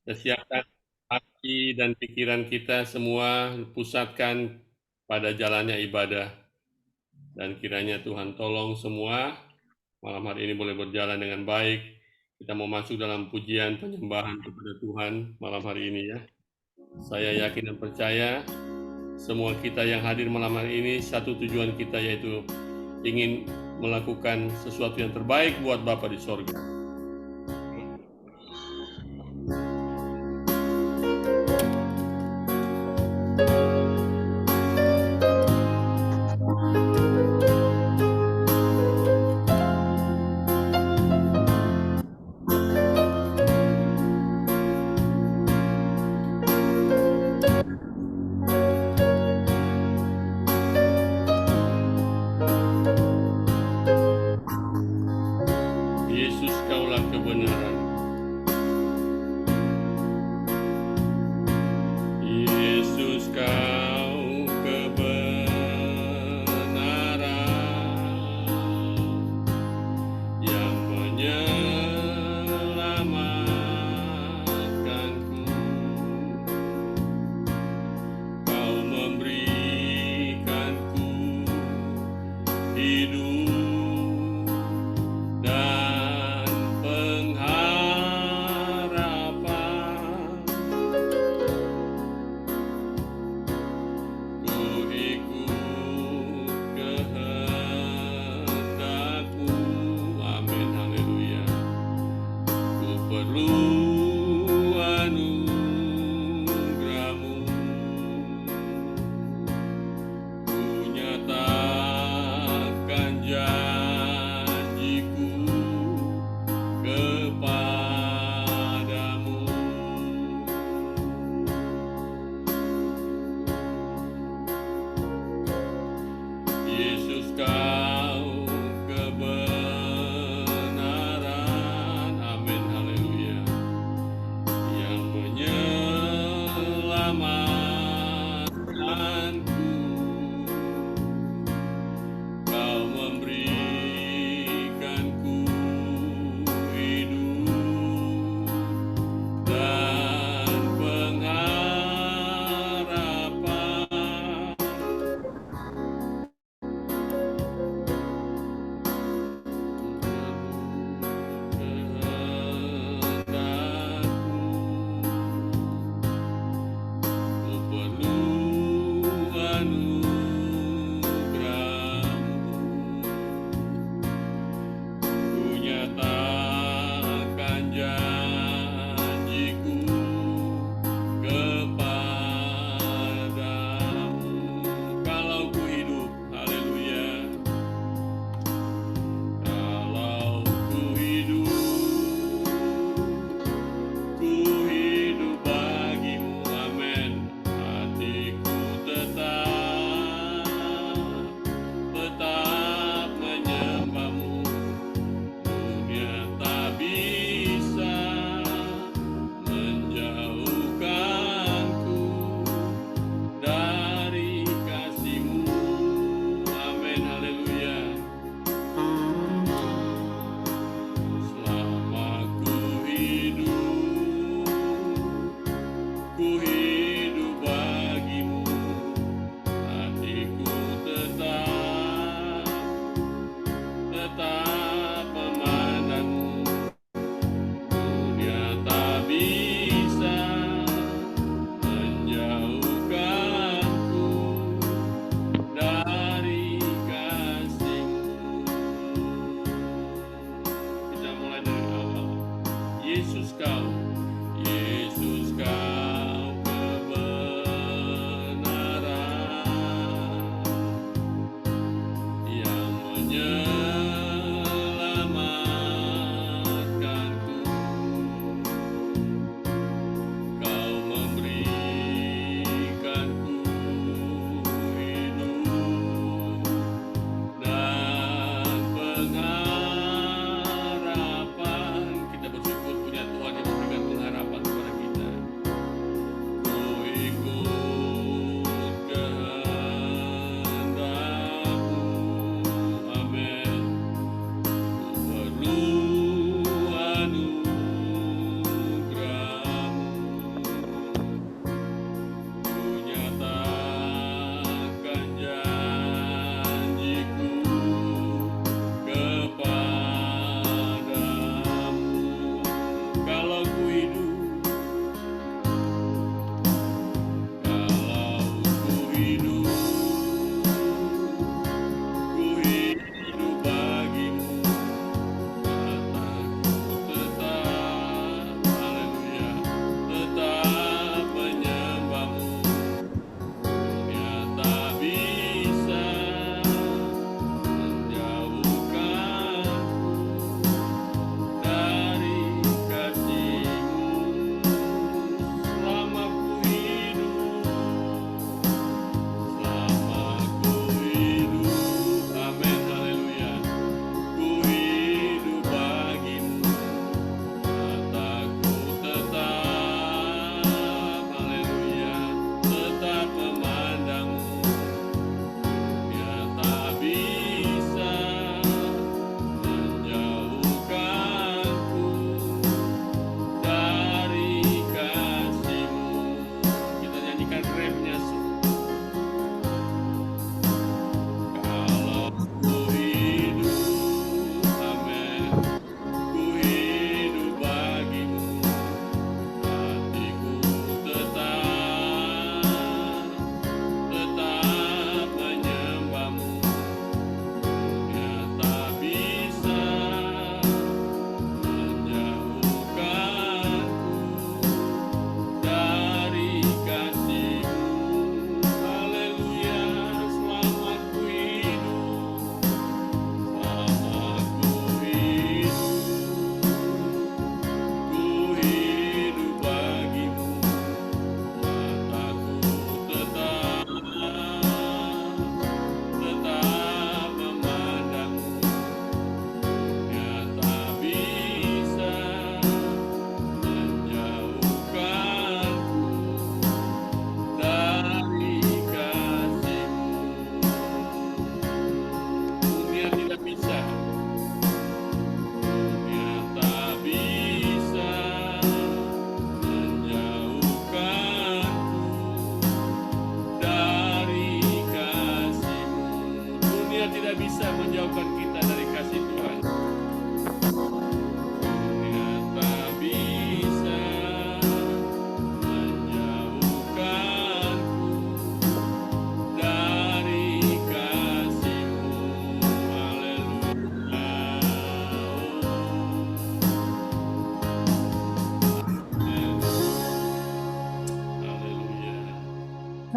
Dan siapkan hati dan pikiran kita semua pusatkan pada jalannya ibadah. Dan kiranya Tuhan tolong semua malam hari ini boleh berjalan dengan baik. Kita mau masuk dalam pujian penyembahan kepada Tuhan malam hari ini ya. Saya yakin dan percaya semua kita yang hadir malam hari ini satu tujuan kita yaitu ingin melakukan sesuatu yang terbaik buat Bapa di sorga. Yesus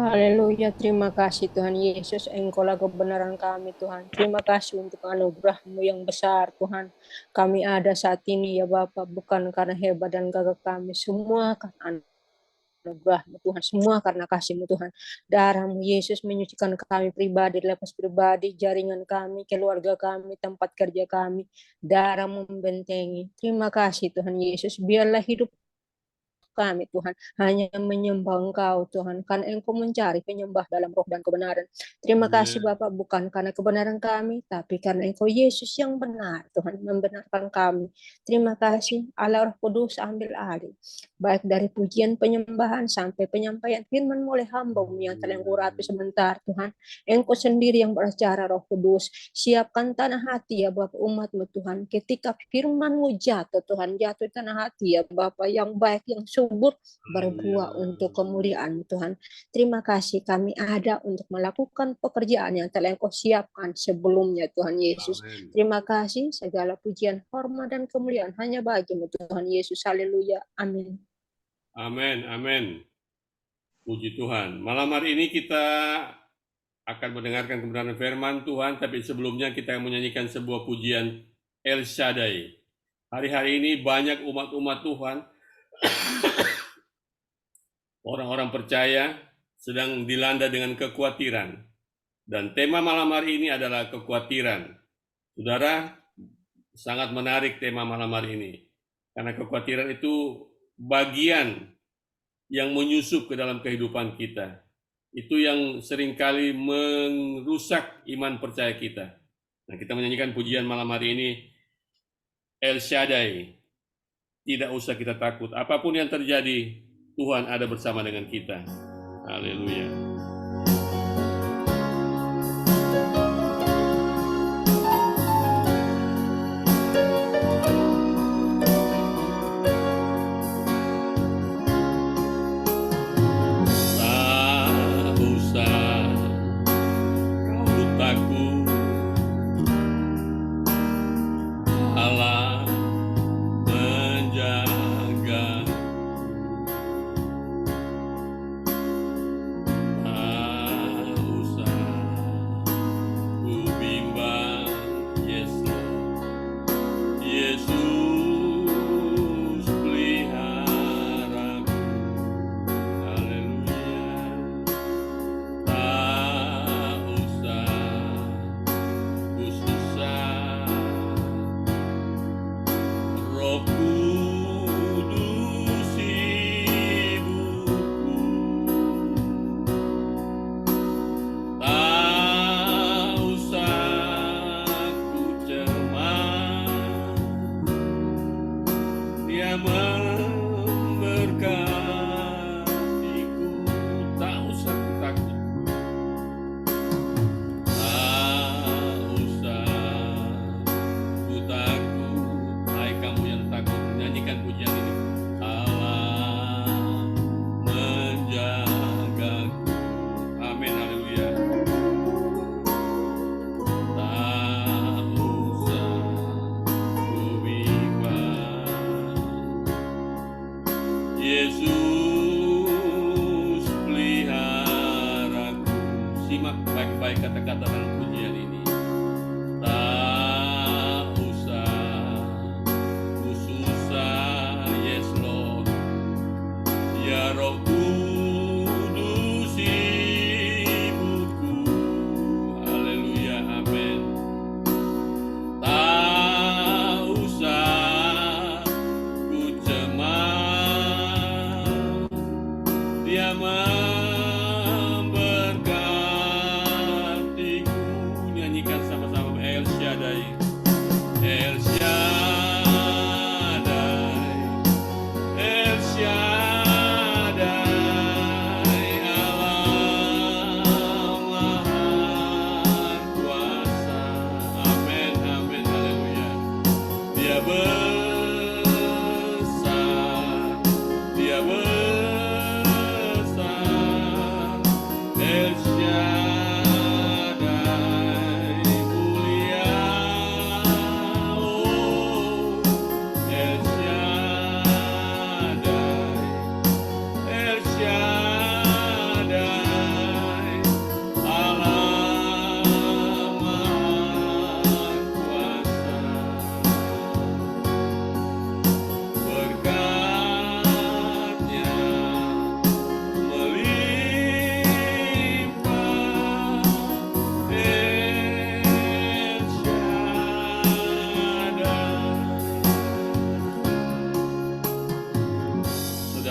Haleluya, terima kasih Tuhan Yesus, Engkaulah kebenaran kami Tuhan. Terima kasih untuk anugerah-Mu yang besar Tuhan. Kami ada saat ini ya Bapak, bukan karena hebat dan gagah kami, semua karena anugerah-Mu Tuhan, semua karena kasih-Mu Tuhan. Darah-Mu Yesus menyucikan kami pribadi, lepas pribadi, jaringan kami, keluarga kami, tempat kerja kami. Darah-Mu membentengi. Terima kasih Tuhan Yesus, biarlah hidup kami Tuhan hanya menyembah Engkau Tuhan, karena Engkau mencari penyembah dalam roh dan kebenaran. Terima kasih Bapak, bukan karena kebenaran kami, tapi karena Engkau Yesus yang benar Tuhan, membenarkan kami. Terima kasih Allah Roh Kudus, ambil alih baik dari pujian penyembahan sampai penyampaian firman oleh hamba-Mu yang telah Engkau rapi sebentar Tuhan. Engkau sendiri yang berbicara Roh Kudus, siapkan tanah hati ya Bapak umat-Mu Tuhan, ketika firman-Mu jatuh Tuhan, jatuh di tanah hati ya Bapak yang baik, yang subur, berbuah untuk kemuliaan Tuhan. Terima kasih kami ada untuk melakukan pekerjaan yang telah Engkau siapkan sebelumnya Tuhan Yesus. Amen. Terima kasih, segala pujian, hormat dan kemuliaan hanya bagi-Mu Tuhan Yesus. Haleluya. Amin. Amin, amin. Puji Tuhan. Malam hari ini kita akan mendengarkan kebenaran firman Tuhan, tapi sebelumnya kita menyanyikan sebuah pujian El Shaddai. Hari-hari ini banyak umat-umat Tuhan, orang-orang percaya sedang dilanda dengan kekhawatiran. Dan tema malam hari ini adalah kekhawatiran. Saudara, sangat menarik tema malam hari ini. Karena kekhawatiran itu bagian yang menyusup ke dalam kehidupan kita. Itu yang seringkali merusak iman percaya kita. Nah, kita menyanyikan pujian malam hari ini, El Shaddai. Tidak usah kita takut. Apapun yang terjadi, Tuhan ada bersama dengan kita. Haleluya.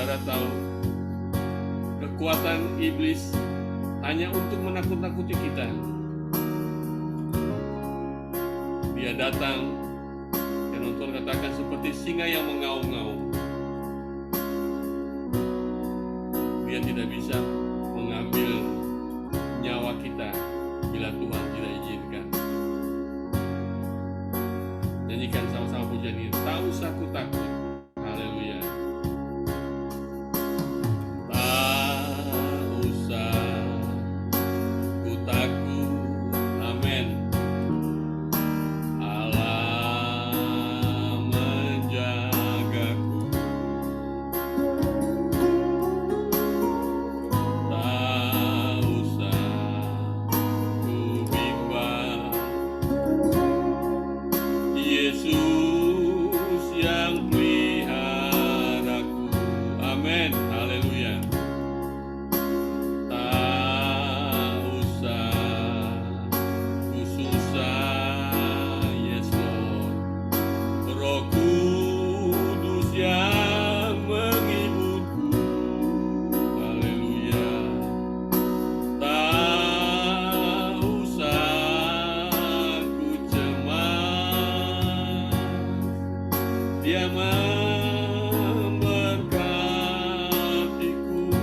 saudara tahu, kekuatan iblis hanya untuk menakut-nakuti kita. Dia datang, dan Tuhan katakan seperti singa yang mengaum-ngaum. Dia tidak bisa mengambil nyawa kita bila Tuhan tidak izinkan. Nyanyikan sama-sama pujian ini. Tak usah ku takut. Haleluya. Tak usah ku takut. Amin. Allah menjagaku. Tak usah ku bimbang. Yesus yang peliharaku. Amin. Haleluya. Tak usah ku susah. Yes Lord. Roh Kudus yang menghiburku. Haleluya. Tak usah ku cemas. Dia memberkatiku.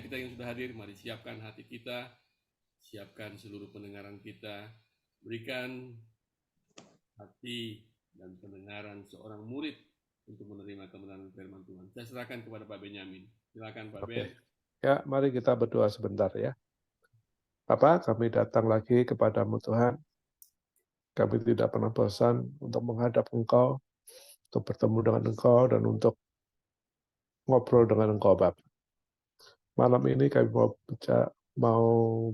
kita yang sudah hadir, mari siapkan hati kita, siapkan seluruh pendengaran kita, berikan hati dan pendengaran seorang murid untuk menerima kebenaran firman Tuhan. Saya serahkan kepada Pak Benyamin. Silakan Pak Ben. Ya, mari kita berdoa sebentar ya. Bapa, kami datang lagi kepadamu Tuhan. Kami tidak pernah bosan untuk menghadap Engkau, untuk bertemu dengan Engkau, dan untuk ngobrol dengan Engkau, Bapak. Malam ini kami mau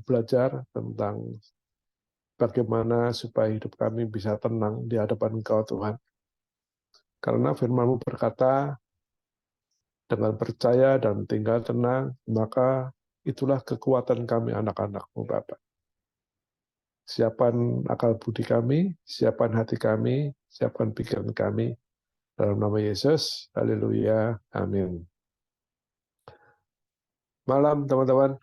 belajar tentang bagaimana supaya hidup kami bisa tenang di hadapan Engkau, Tuhan. Karena firman-Mu berkata, dengan percaya dan tinggal tenang, maka itulah kekuatan kami anak-anak-Mu, Bapak. Siapkan akal budi kami, siapkan hati kami, siapkan pikiran kami. Dalam nama Yesus, haleluya, amin. Malam teman-teman,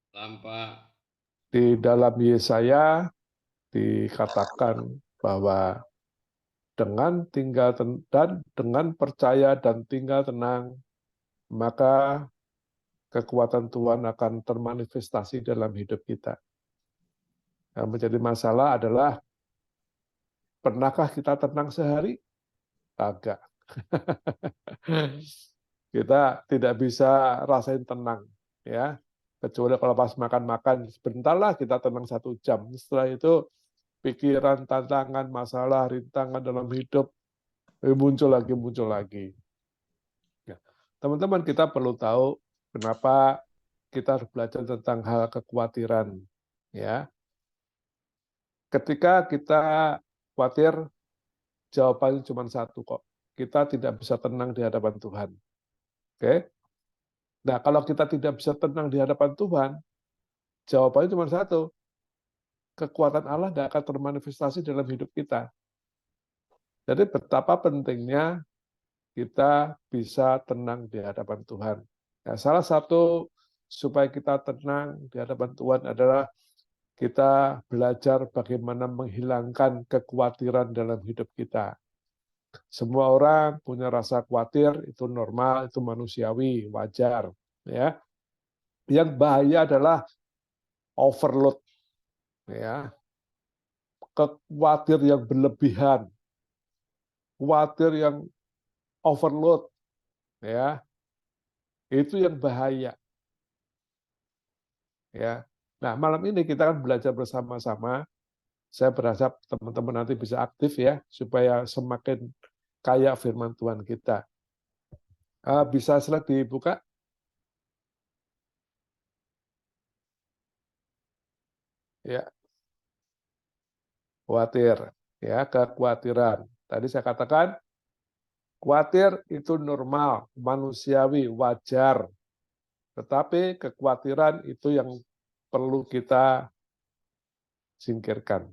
Tanpa di dalam Yesaya dikatakan bahwa dengan percaya dan tinggal tenang, maka kekuatan Tuhan akan termanifestasi dalam hidup kita. Yang menjadi masalah adalah, pernahkah kita tenang sehari? Agak. Kita tidak bisa rasain tenang, ya. Kecuali kalau pas makan-makan, sebentarlah kita tenang 1 jam. Setelah itu, pikiran, tantangan, masalah, rintangan dalam hidup muncul lagi. Ya. Teman-teman, kita perlu tahu kenapa kita harus belajar tentang hal kekhawatiran. Ya, ketika kita khawatir, jawabannya cuma satu kok. Kita tidak bisa tenang di hadapan Tuhan. Oke? Nah, kalau kita tidak bisa tenang di hadapan Tuhan, jawabannya cuma satu. Kekuatan Allah tidak akan termanifestasi dalam hidup kita. Jadi betapa pentingnya kita bisa tenang di hadapan Tuhan. Nah, salah satu supaya kita tenang di hadapan Tuhan adalah kita belajar bagaimana menghilangkan kekhawatiran dalam hidup kita. Semua orang punya rasa khawatir, itu normal, itu manusiawi, wajar. Ya. Yang bahaya adalah overload, ya, khawatir yang berlebihan, khawatir yang overload, ya, itu yang bahaya. Ya. Nah, malam ini kita akan belajar bersama-sama. Saya berharap teman-teman nanti bisa aktif ya, supaya semakin kaya firman Tuhan kita. Bisa slide dibuka? Ya, khawatir, ya, kekhawatiran. Tadi saya katakan, khawatir itu normal, manusiawi, wajar. Tetapi kekhawatiran itu yang perlu kita singkirkan.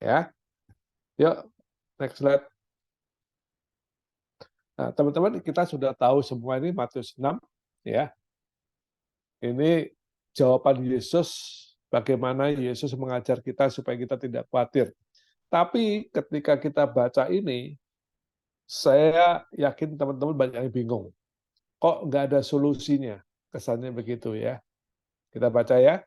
Ya, yuk, next slide. Nah, teman-teman, kita sudah tahu semua ini Matius 6, ya. Ini jawaban Yesus, bagaimana Yesus mengajar kita supaya kita tidak khawatir. Tapi ketika kita baca ini, saya yakin teman-teman banyak yang bingung. Kok nggak ada solusinya? Kesannya begitu ya. Kita baca ya.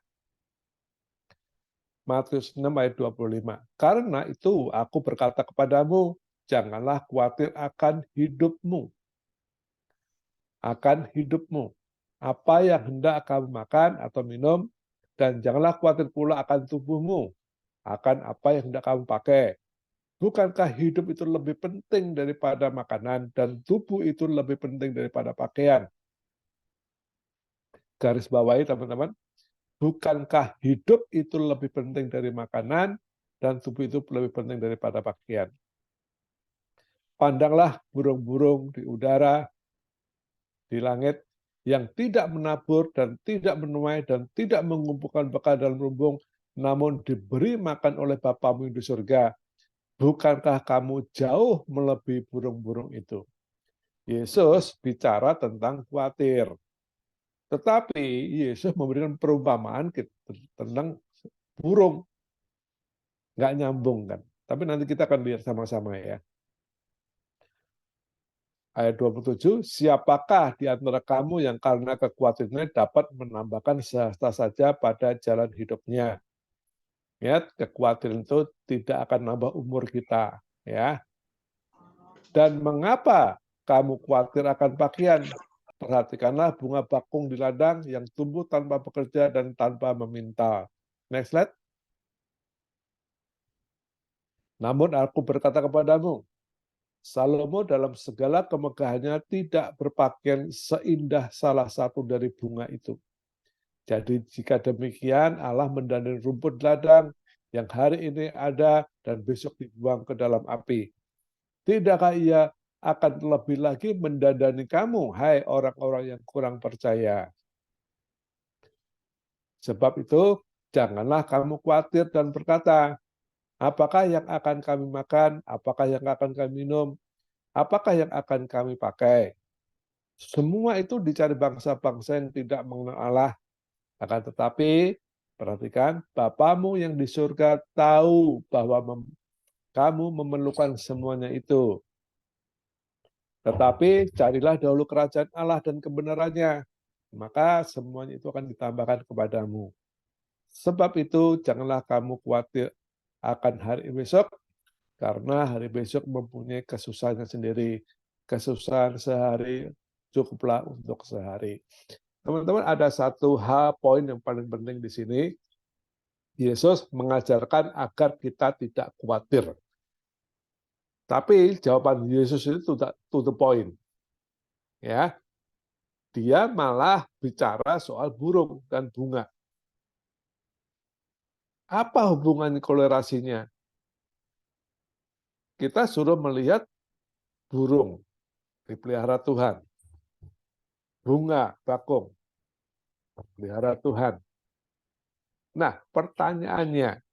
Matius 6 ayat 25. Karena itu aku berkata kepadamu, janganlah khawatir akan hidupmu. Akan hidupmu. Apa yang hendak kamu makan atau minum, dan janganlah khawatir pula akan tubuhmu. Akan apa yang hendak kamu pakai. Bukankah hidup itu lebih penting daripada makanan, dan tubuh itu lebih penting daripada pakaian? Garis bawahi teman-teman, bukankah hidup itu lebih penting dari makanan, dan tubuh itu lebih penting daripada pakaian? Pandanglah burung-burung di udara, di langit, yang tidak menabur dan tidak menuai dan tidak mengumpulkan bekal dalam lumbung, namun diberi makan oleh Bapamu di surga. Bukankah kamu jauh melebihi burung-burung itu? Yesus bicara tentang khawatir. Tetapi Yesus memberikan perumpamaan tentang burung. Nggak nyambung kan. Tapi nanti kita akan lihat sama-sama ya. Ayat 27, siapakah di antara kamu yang karena kekhawatirannya dapat menambahkan sehasta saja pada jalan hidupnya? Ya, kekhawatiran itu tidak akan nambah umur kita, ya. Dan mengapa kamu khawatir akan pakaian? Perhatikanlah bunga bakung di ladang yang tumbuh tanpa bekerja dan tanpa meminta. Next slide. Namun aku berkata kepadamu, Salomo dalam segala kemegahannya tidak berpakaian seindah salah satu dari bunga itu. Jadi jika demikian Allah mendandani rumput ladang yang hari ini ada dan besok dibuang ke dalam api. Tidakkah ia akan lebih lagi mendandani kamu, hai orang-orang yang kurang percaya? Sebab itu janganlah kamu khawatir dan berkata, apakah yang akan kami makan, apakah yang akan kami minum, apakah yang akan kami pakai? Semua itu dicari bangsa-bangsa yang tidak mengenal Allah. Akan tetapi, perhatikan, Bapamu yang di surga tahu bahwa kamu memerlukan semuanya itu. Tetapi carilah dahulu kerajaan Allah dan kebenarannya, maka semuanya itu akan ditambahkan kepadamu. Sebab itu, janganlah kamu khawatir akan hari besok, karena hari besok mempunyai kesusahannya sendiri. Kesusahan sehari cukuplah untuk sehari. Teman-teman, ada satu hal poin yang paling penting di sini. Yesus mengajarkan agar kita tidak khawatir. Tapi jawaban Yesus itu tidak to the point. Ya, dia malah bicara soal burung dan bunga. Apa hubungan korelasinya? Kita suruh melihat burung dipelihara Tuhan. Bunga bakung dipelihara Tuhan. Nah, pertanyaannya,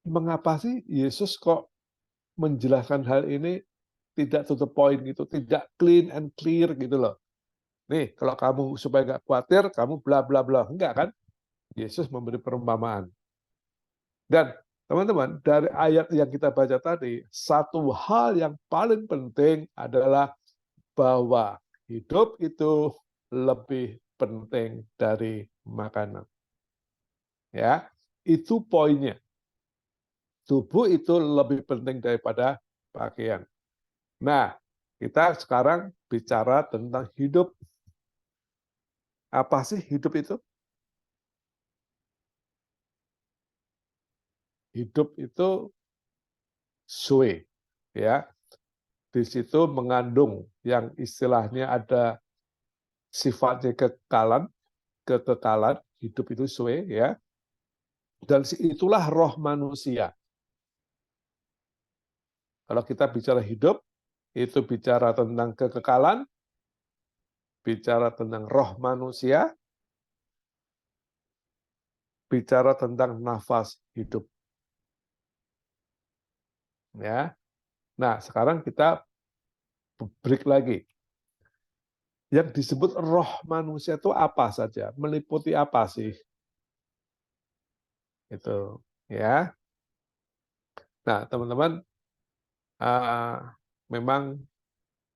mengapa sih Yesus kok menjelaskan hal ini tidak to the point gitu, tidak clean and clear gitu loh. Nih, kalau kamu supaya nggak khawatir, kamu bla bla bla. Enggak kan? Yesus memberi perumpamaan. Dan teman-teman, dari ayat yang kita baca tadi, satu hal yang paling penting adalah bahwa hidup itu lebih penting dari makanan. Ya, itu poinnya. Tubuh itu lebih penting daripada pakaian. Nah, kita sekarang bicara tentang hidup. Apa sih hidup itu? Hidup itu zoe, ya. Di situ mengandung yang istilahnya ada sifatnya kekekalan, hidup itu zoe, ya. Dan itulah roh manusia. Kalau kita bicara hidup, itu bicara tentang kekekalan, bicara tentang roh manusia, bicara tentang nafas hidup. Ya. Nah, sekarang kita break lagi. Yang disebut roh manusia itu apa saja? Meliputi apa sih? Itu, ya. Nah, teman-teman, memang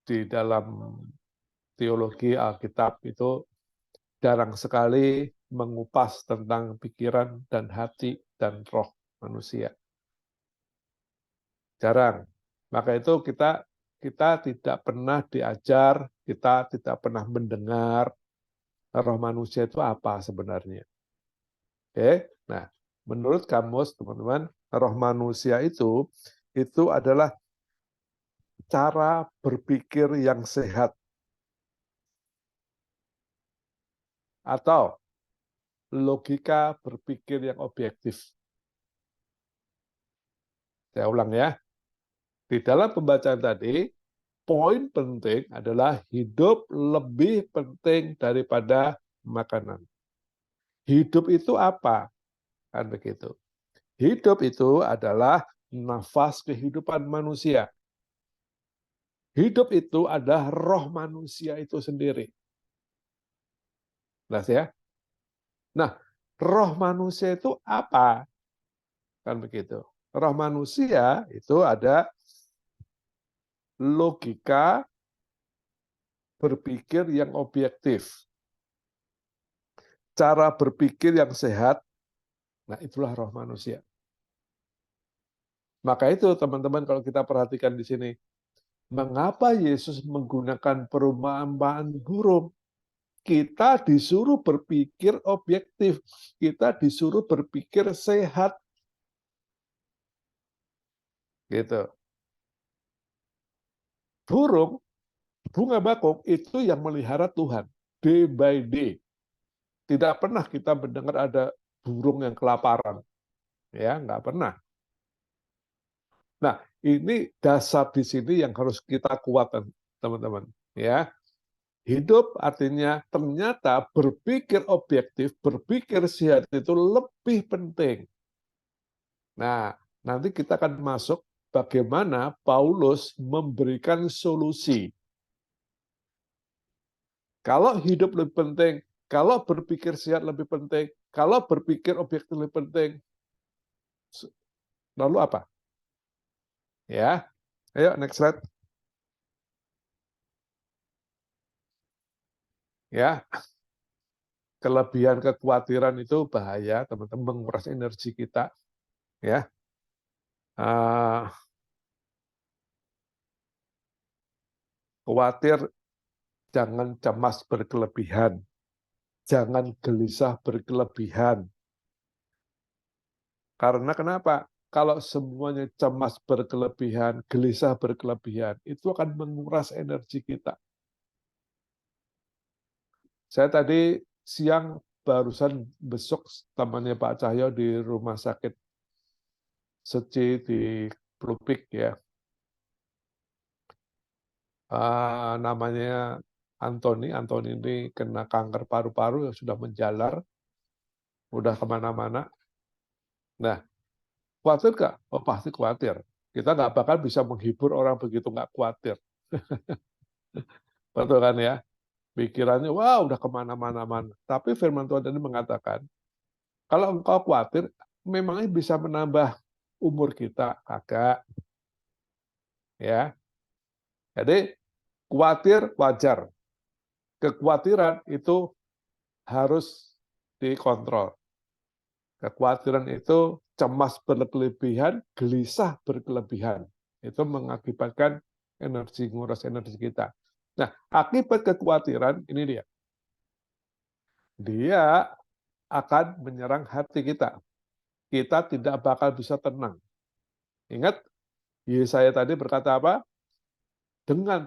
di dalam teologi Alkitab itu jarang sekali mengupas tentang pikiran dan hati dan roh manusia. Jarang. Maka itu kita tidak pernah diajar, kita tidak pernah mendengar roh manusia itu apa sebenarnya. Oke. Nah, menurut kamus teman-teman, roh manusia itu adalah cara berpikir yang sehat atau logika berpikir yang objektif. Saya ulang ya. Di dalam pembacaan tadi, poin penting adalah hidup lebih penting daripada makanan. Hidup itu apa? Kan begitu. Hidup itu adalah nafas kehidupan manusia. Hidup itu adalah roh manusia itu sendiri. Jelas ya? Nah, roh manusia itu apa? Kan begitu. Roh manusia itu ada logika berpikir yang objektif, cara berpikir yang sehat. Nah, itulah roh manusia. Maka itu teman-teman kalau kita perhatikan di sini, mengapa Yesus menggunakan perumpamaan burung? Kita disuruh berpikir objektif, kita disuruh berpikir sehat, gitu. Burung, bunga bakung itu yang melihara Tuhan, day by day. Tidak pernah kita mendengar ada burung yang kelaparan, ya nggak pernah. Nah, ini dasar di sini yang harus kita kuatkan, teman-teman. Ya, hidup artinya ternyata berpikir objektif, berpikir sehat itu lebih penting. Nah, nanti kita akan masuk bagaimana Paulus memberikan solusi. Kalau hidup lebih penting, kalau berpikir sehat lebih penting, kalau berpikir objektif lebih penting, lalu apa? Ya, ayo next slide. Ya, kelebihan kekhawatiran itu bahaya, teman-teman, menguras energi kita. Ya, khawatir, jangan cemas berkelebihan, jangan gelisah berkelebihan. Karena kenapa? Kalau semuanya cemas berkelebihan, gelisah berkelebihan, itu akan menguras energi kita. Saya tadi siang barusan besok temannya Pak Cahyo di rumah sakit Seci di Plupik ya. Namanya Anthony ini kena kanker paru-paru yang sudah menjalar, udah kemana-mana. Nah, khawatir nggak? Oh pasti khawatir. Kita nggak bakal bisa menghibur orang begitu nggak khawatir. Betul kan ya? Pikirannya, wah udah kemana-mana. Tapi firman Tuhan ini mengatakan, kalau engkau khawatir, memangnya bisa menambah umur kita? Kagak. Ya. Jadi, khawatir wajar. Kekhawatiran itu harus dikontrol. Kekhawatiran itu cemas berlebihan, gelisah berkelebihan. Itu mengakibatkan nguras energi kita. Nah, akibat kekhawatiran, ini dia. Dia akan menyerang hati kita. Kita tidak bakal bisa tenang. Ingat, Yesaya tadi berkata apa? Dengan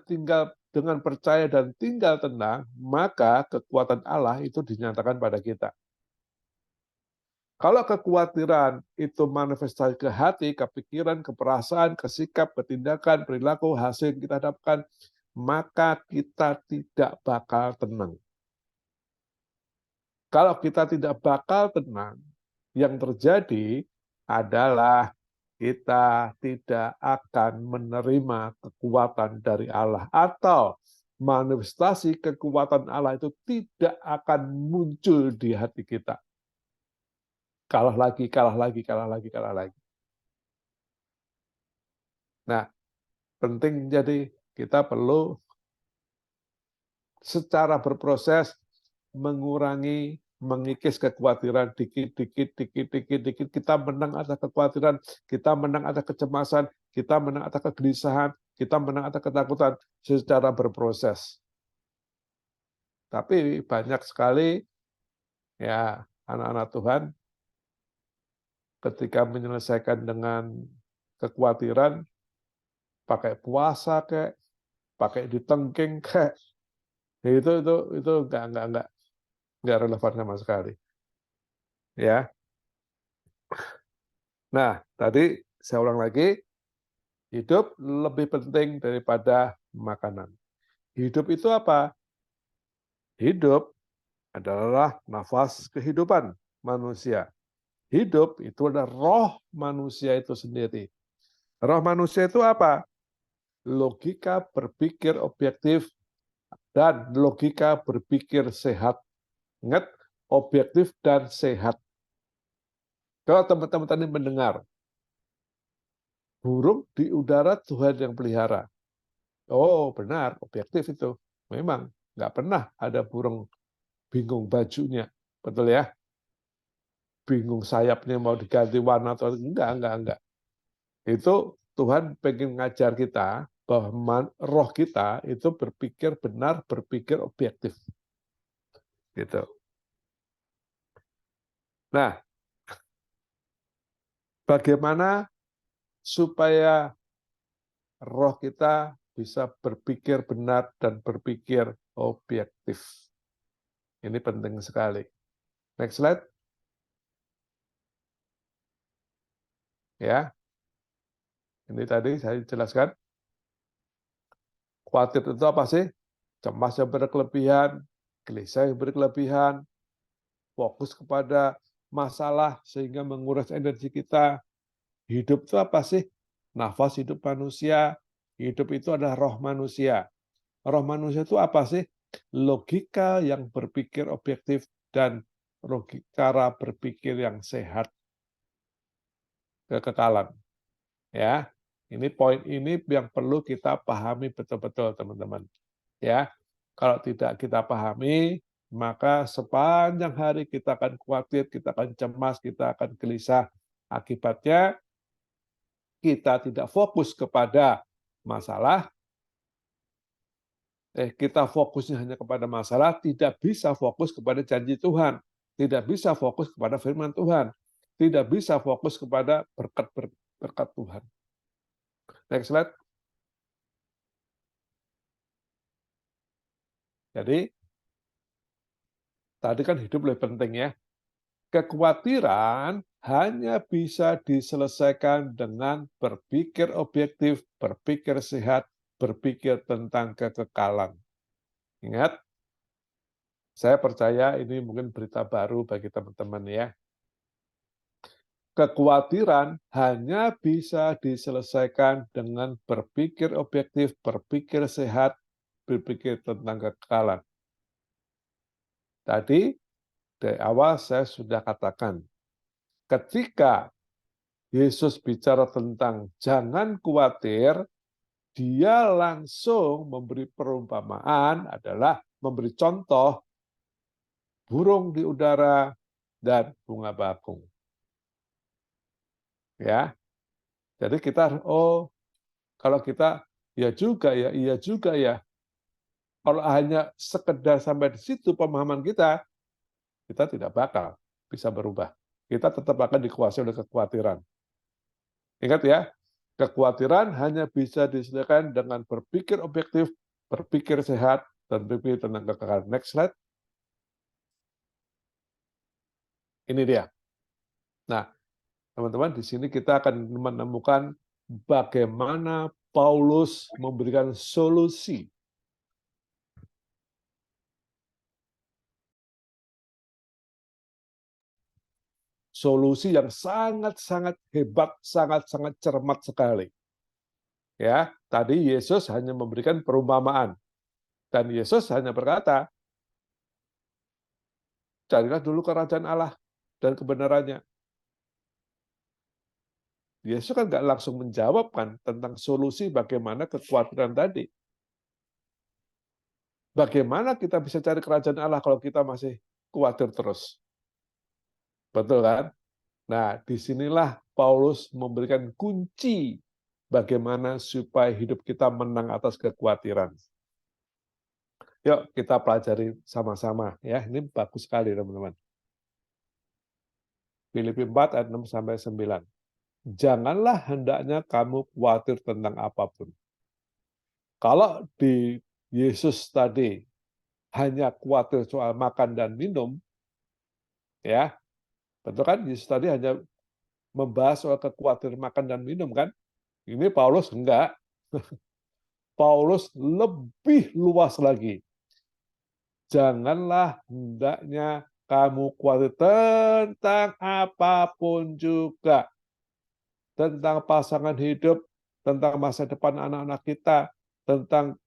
percaya dan tinggal tenang, maka kekuatan Allah itu dinyatakan pada kita. Kalau kekhawatiran itu manifestasi ke hati, ke pikiran, ke perasaan, ke sikap, ke tindakan, perilaku, hasil yang kita dapatkan, maka kita tidak bakal tenang. Kalau kita tidak bakal tenang, yang terjadi adalah kita tidak akan menerima kekuatan dari Allah, atau manifestasi kekuatan Allah itu tidak akan muncul di hati kita. Kalah lagi. Nah, penting jadi kita perlu secara berproses mengurangi, mengikis kekhawatiran dikit. Kita menang atas kekhawatiran, kita menang atas kecemasan, kita menang atas kegelisahan, kita menang atas ketakutan secara berproses. Tapi banyak sekali ya anak-anak Tuhan ketika menyelesaikan dengan kekhawatiran pakai puasa kayak pakai ditengking kayak itu enggak relevan sama sekali. Ya. Nah, tadi saya ulang lagi, hidup lebih penting daripada makanan. Hidup itu apa? Hidup adalah nafas kehidupan manusia. Hidup itu adalah roh manusia itu sendiri. Roh manusia itu apa? Logika berpikir objektif dan logika berpikir sehat. Ingat, objektif dan sehat. Kalau teman-teman tadi mendengar, burung di udara Tuhan yang pelihara. Oh, benar, objektif itu. Memang nggak pernah ada burung bingung bajunya. Betul ya? Bingung sayapnya mau diganti warna atau enggak. Itu Tuhan pengen ngajar kita bahwa roh kita itu berpikir benar, berpikir objektif. Gitu. Nah, bagaimana supaya roh kita bisa berpikir benar dan berpikir objektif? Ini penting sekali. Next slide. Ya, ini tadi saya jelaskan. Khawatir itu apa sih? Cemas yang berkelebihan, gelisah yang berkelebihan, fokus kepada masalah sehingga menguras energi kita. Hidup itu apa sih? Nafas hidup manusia. Hidup itu adalah roh manusia. Roh manusia itu apa sih? Logika yang berpikir objektif dan cara berpikir yang sehat, kekekalan. Ya, ini poin ini yang perlu kita pahami betul-betul, teman-teman. Ya, kalau tidak kita pahami, maka sepanjang hari kita akan khawatir, kita akan cemas, kita akan gelisah. Akibatnya kita tidak fokus kepada masalah, kita fokusnya hanya kepada masalah, tidak bisa fokus kepada janji Tuhan, tidak bisa fokus kepada firman Tuhan, tidak bisa fokus kepada berkat Tuhan. Next slide. Jadi, tadi kan hidup lebih penting ya. Kekhawatiran hanya bisa diselesaikan dengan berpikir objektif, berpikir sehat, berpikir tentang kekekalan. Ingat, saya percaya ini mungkin berita baru bagi teman-teman ya. Kekhawatiran hanya bisa diselesaikan dengan berpikir objektif, berpikir sehat, berpikir tentang kekekalan. Tadi, dari awal saya sudah katakan, ketika Yesus bicara tentang jangan khawatir, dia langsung memberi perumpamaan adalah memberi contoh burung di udara dan bunga bakung. Ya, jadi kita kalau kita iya juga ya. Kalau hanya sekedar sampai di situ pemahaman kita tidak bakal bisa berubah. Kita tetap akan dikuasai oleh kekhawatiran. Ingat ya, kekhawatiran hanya bisa diselesaikan dengan berpikir objektif, berpikir sehat, dan berpikir tentang kekekalan. Next slide. Ini dia. Nah, teman-teman, di sini kita akan menemukan bagaimana Paulus memberikan solusi. Solusi yang sangat-sangat hebat, sangat-sangat cermat sekali. Ya, tadi Yesus hanya memberikan perumpamaan. Dan Yesus hanya berkata, carilah dulu kerajaan Allah dan kebenarannya. Yesus kan nggak langsung menjawabkan tentang solusi bagaimana kekhawatiran tadi. Bagaimana kita bisa cari kerajaan Allah kalau kita masih khawatir terus? Betul kan? Nah, disinilah Paulus memberikan kunci bagaimana supaya hidup kita menang atas kekhawatiran. Yuk kita pelajari sama-sama ya. Ini bagus sekali teman-teman. Filipi 4 ayat 6 sampai 9. Janganlah hendaknya kamu khawatir tentang apapun. Kalau di Yesus tadi hanya khawatir soal makan dan minum, ya, betul kan? Yesus tadi hanya membahas soal kekhawatiran makan dan minum kan? Ini Paulus enggak. Paulus lebih luas lagi. Janganlah hendaknya kamu khawatir tentang apapun juga. Tentang pasangan hidup, tentang masa depan anak-anak kita, tentang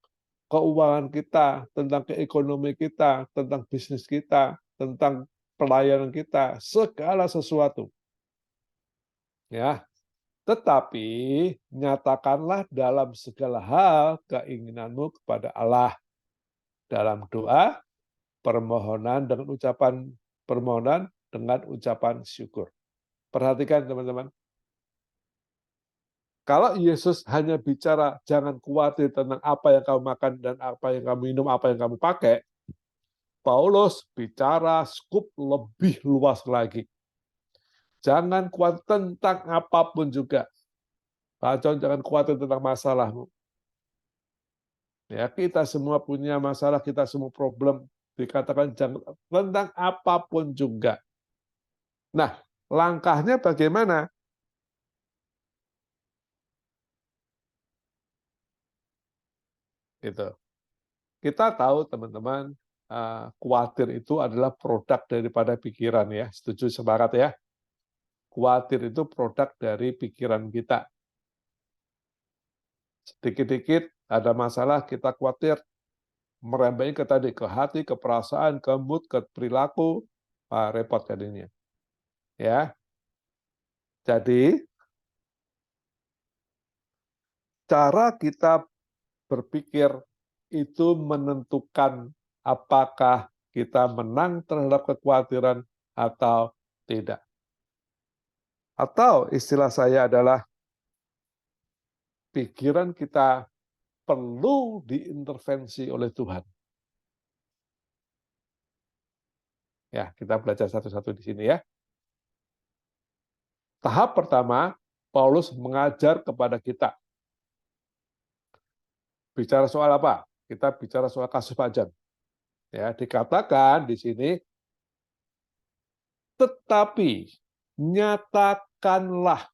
keuangan kita, tentang keekonomi kita, tentang bisnis kita, tentang pelayanan kita, segala sesuatu. Ya. Tetapi nyatakanlah dalam segala hal keinginanmu kepada Allah dalam doa, permohonan dengan ucapan syukur. Perhatikan teman-teman. Kalau Yesus hanya bicara jangan khawatir tentang apa yang kamu makan dan apa yang kamu minum, apa yang kamu pakai, Paulus bicara skup lebih luas lagi. Jangan khawatir tentang apapun juga. Jangan khawatir tentang masalahmu. Ya, kita semua punya masalah, kita semua problem. Dikatakan jangan tentang apapun juga. Nah, langkahnya bagaimana? Gitu. Kita tahu teman-teman, khawatir itu adalah produk daripada pikiran ya. Setuju, sepakat ya? Khawatir itu produk dari pikiran kita. Sedikit-dikit ada masalah, kita khawatir, merembet ke hati, ke perasaan, ke mood, ke perilaku, repot jadinya. Ya. Jadi cara kita berpikir itu menentukan apakah kita menang terhadap kekhawatiran atau tidak. Atau istilah saya adalah pikiran kita perlu diintervensi oleh Tuhan. Ya, kita belajar satu-satu di sini ya. Tahap pertama, Paulus mengajar kepada kita. Bicara soal apa? Kita bicara soal kasus Pak Jan. Ya, dikatakan di sini, tetapi nyatakanlah,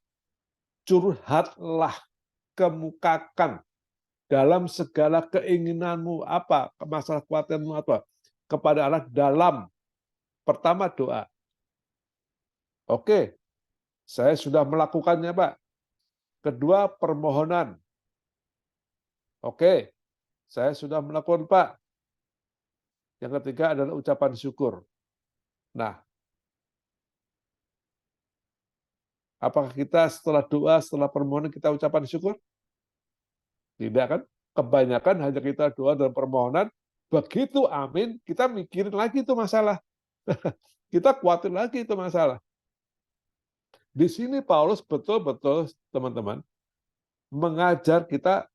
curhatlah, kemukakan dalam segala keinginanmu apa, masalah khawatirmu apa, kepada Allah dalam pertama doa. Oke, saya sudah melakukannya, Pak. Kedua, permohonan. Oke, saya sudah melakukan, Pak. Yang ketiga adalah ucapan syukur. Nah, apakah kita setelah doa, setelah permohonan kita ucapan syukur? Tidak kan? Kebanyakan hanya kita doa dan permohonan, begitu amin, kita mikirin lagi itu masalah. Kita khawatir lagi itu masalah. Di sini Paulus betul-betul, teman-teman, mengajar kita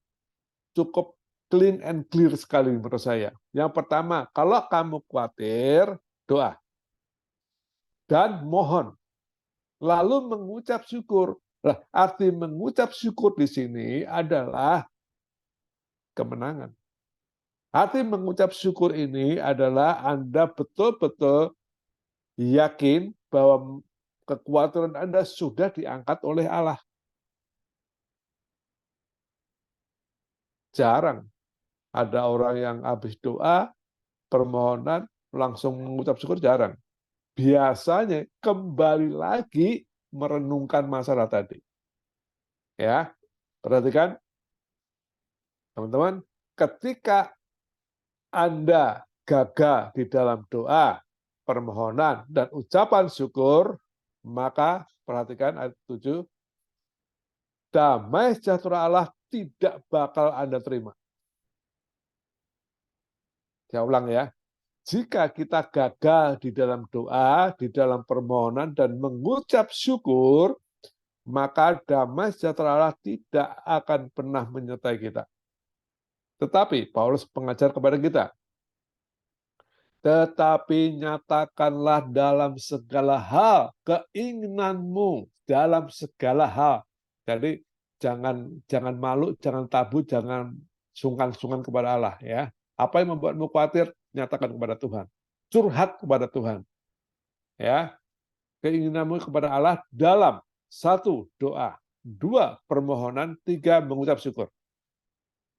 cukup clean and clear sekali menurut saya. Yang pertama, kalau kamu khawatir, doa. Dan mohon. Lalu mengucap syukur. Nah, arti mengucap syukur di sini adalah kemenangan. Arti mengucap syukur ini adalah Anda betul-betul yakin bahwa kekhawatiran Anda sudah diangkat oleh Allah. Jarang ada orang yang habis doa, permohonan, langsung mengucap syukur, jarang. Biasanya kembali lagi merenungkan masalah tadi. Ya, perhatikan, teman-teman, ketika Anda gagal di dalam doa, permohonan, dan ucapan syukur, maka perhatikan ayat 7, damai sejahtera Allah tidak bakal Anda terima. Saya ulang ya. Jika kita gagal di dalam doa, di dalam permohonan, dan mengucap syukur, maka damai sejahtera Allah tidak akan pernah menyertai kita. Tetapi Paulus mengajar kepada kita, tetapi nyatakanlah dalam segala hal keinginanmu, dalam segala hal. Jadi jangan malu, jangan tabu, jangan sungkan-sungkan kepada Allah ya. Apa yang membuatmu khawatir, nyatakan kepada Tuhan. Curhat kepada Tuhan. Ya. Keinginanmu kepada Allah dalam 1, doa, 2, permohonan, 3, mengucap syukur.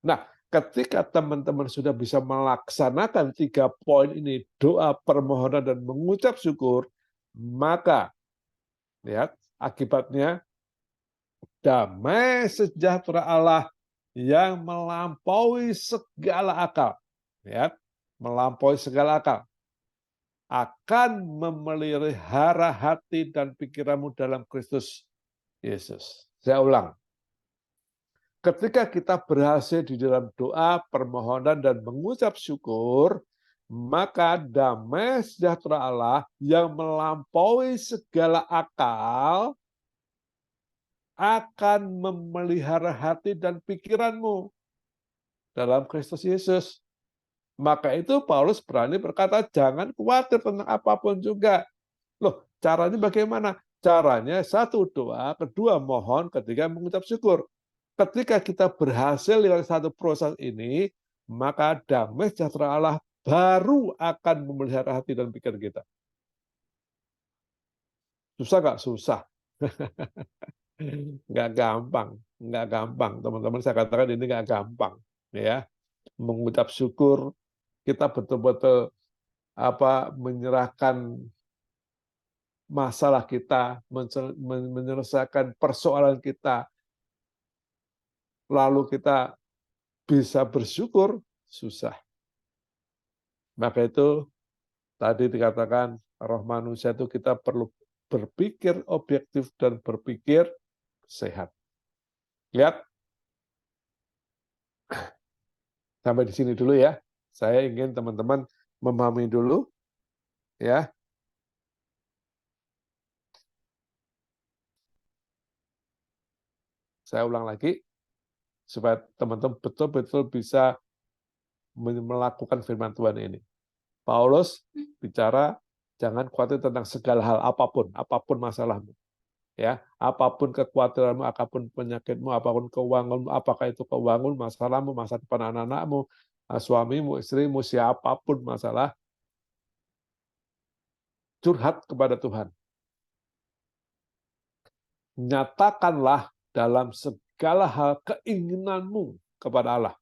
Nah, ketika teman-teman sudah bisa melaksanakan 3 poin ini, doa, permohonan, dan mengucap syukur, maka lihat akibatnya damai sejahtera Allah yang melampaui segala akal. Lihat, melampaui segala akal. Akan memelihara hati dan pikiranmu dalam Kristus Yesus. Saya ulang. Ketika kita berhasil di dalam doa, permohonan, dan mengucap syukur, maka damai sejahtera Allah yang melampaui segala akal akan memelihara hati dan pikiranmu dalam Kristus Yesus. Maka itu Paulus berani berkata, jangan khawatir tentang apapun juga. Loh, caranya bagaimana? Caranya satu doa, kedua mohon, ketiga mengucap syukur. Ketika kita berhasil lewat satu proses ini, maka damai sejahtera Allah baru akan memelihara hati dan pikiran kita. Susah nggak? Susah. Nggak gampang. Nggak gampang. Teman-teman, saya katakan ini nggak gampang. Ya, mengucap syukur, kita betul-betul menyerahkan masalah kita, menyelesaikan persoalan kita, lalu kita bisa bersyukur, susah. Maka itu tadi dikatakan roh manusia itu kita perlu berpikir objektif dan berpikir sehat. Lihat, sampai di sini dulu ya. Saya ingin teman-teman memahami dulu, ya. Saya ulang lagi, supaya teman-teman betul-betul bisa melakukan firman Tuhan ini. Paulus bicara, jangan khawatir tentang segala hal, apapun masalahmu. Ya, apapun kekhawatiranmu, apapun penyakitmu, apapun keuanganmu, apakah itu keuangan, masalahmu, masa depan anak-anakmu, suamimu, istrimu, siapapun masalah, curhat kepada Tuhan. Nyatakanlah dalam segala hal keinginanmu kepada Allah.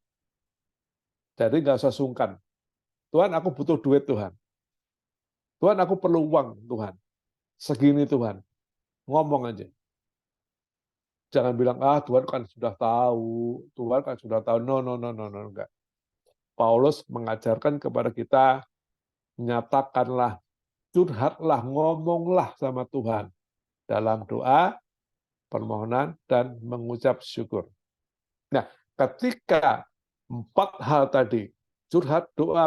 Jadi nggak usah sungkan. Tuhan, aku butuh duit, Tuhan. Tuhan, aku perlu uang, Tuhan. Segini, Tuhan. Ngomong aja. Jangan bilang, Tuhan kan sudah tahu. Tuhan kan sudah tahu. No, enggak. Paulus mengajarkan kepada kita, nyatakanlah, curhatlah, ngomonglah sama Tuhan dalam doa, permohonan, dan mengucap syukur. Nah, ketika 4 hal tadi, curhat, doa,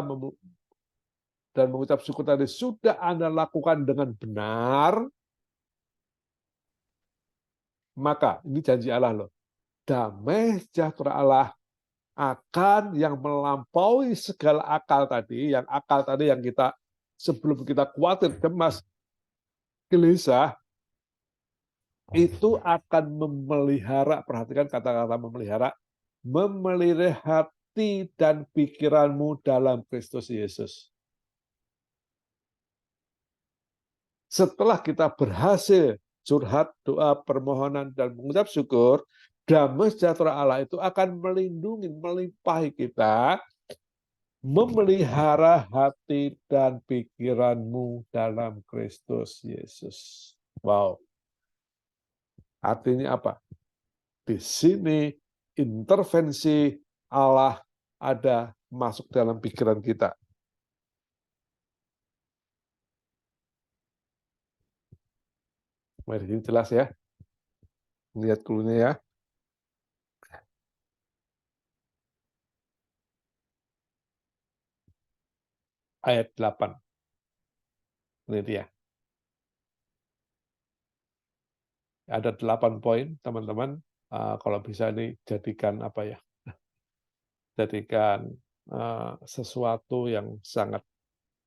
dan mengucap syukur tadi sudah Anda lakukan dengan benar, maka ini janji Allah loh, damai sejahtera Allah akan yang melampaui segala akal tadi yang kita sebelum kita khawatir, cemas, gelisah, itu akan memelihara, perhatikan kata-kata memelihara hati dan pikiranmu dalam Kristus Yesus. Setelah kita berhasil curhat, doa, permohonan, dan mengucap syukur, damai sejahtera Allah itu akan melindungi, melimpahi kita, memelihara hati dan pikiranmu dalam Kristus Yesus. Wow. Artinya apa? Di sini intervensi Allah ada masuk dalam pikiran kita. Mari ini jelas ya. Lihat dulunya ya. Ayat 8. Ini dia. Ada 8 poin, teman-teman. Kalau bisa ini jadikan jadikan sesuatu yang sangat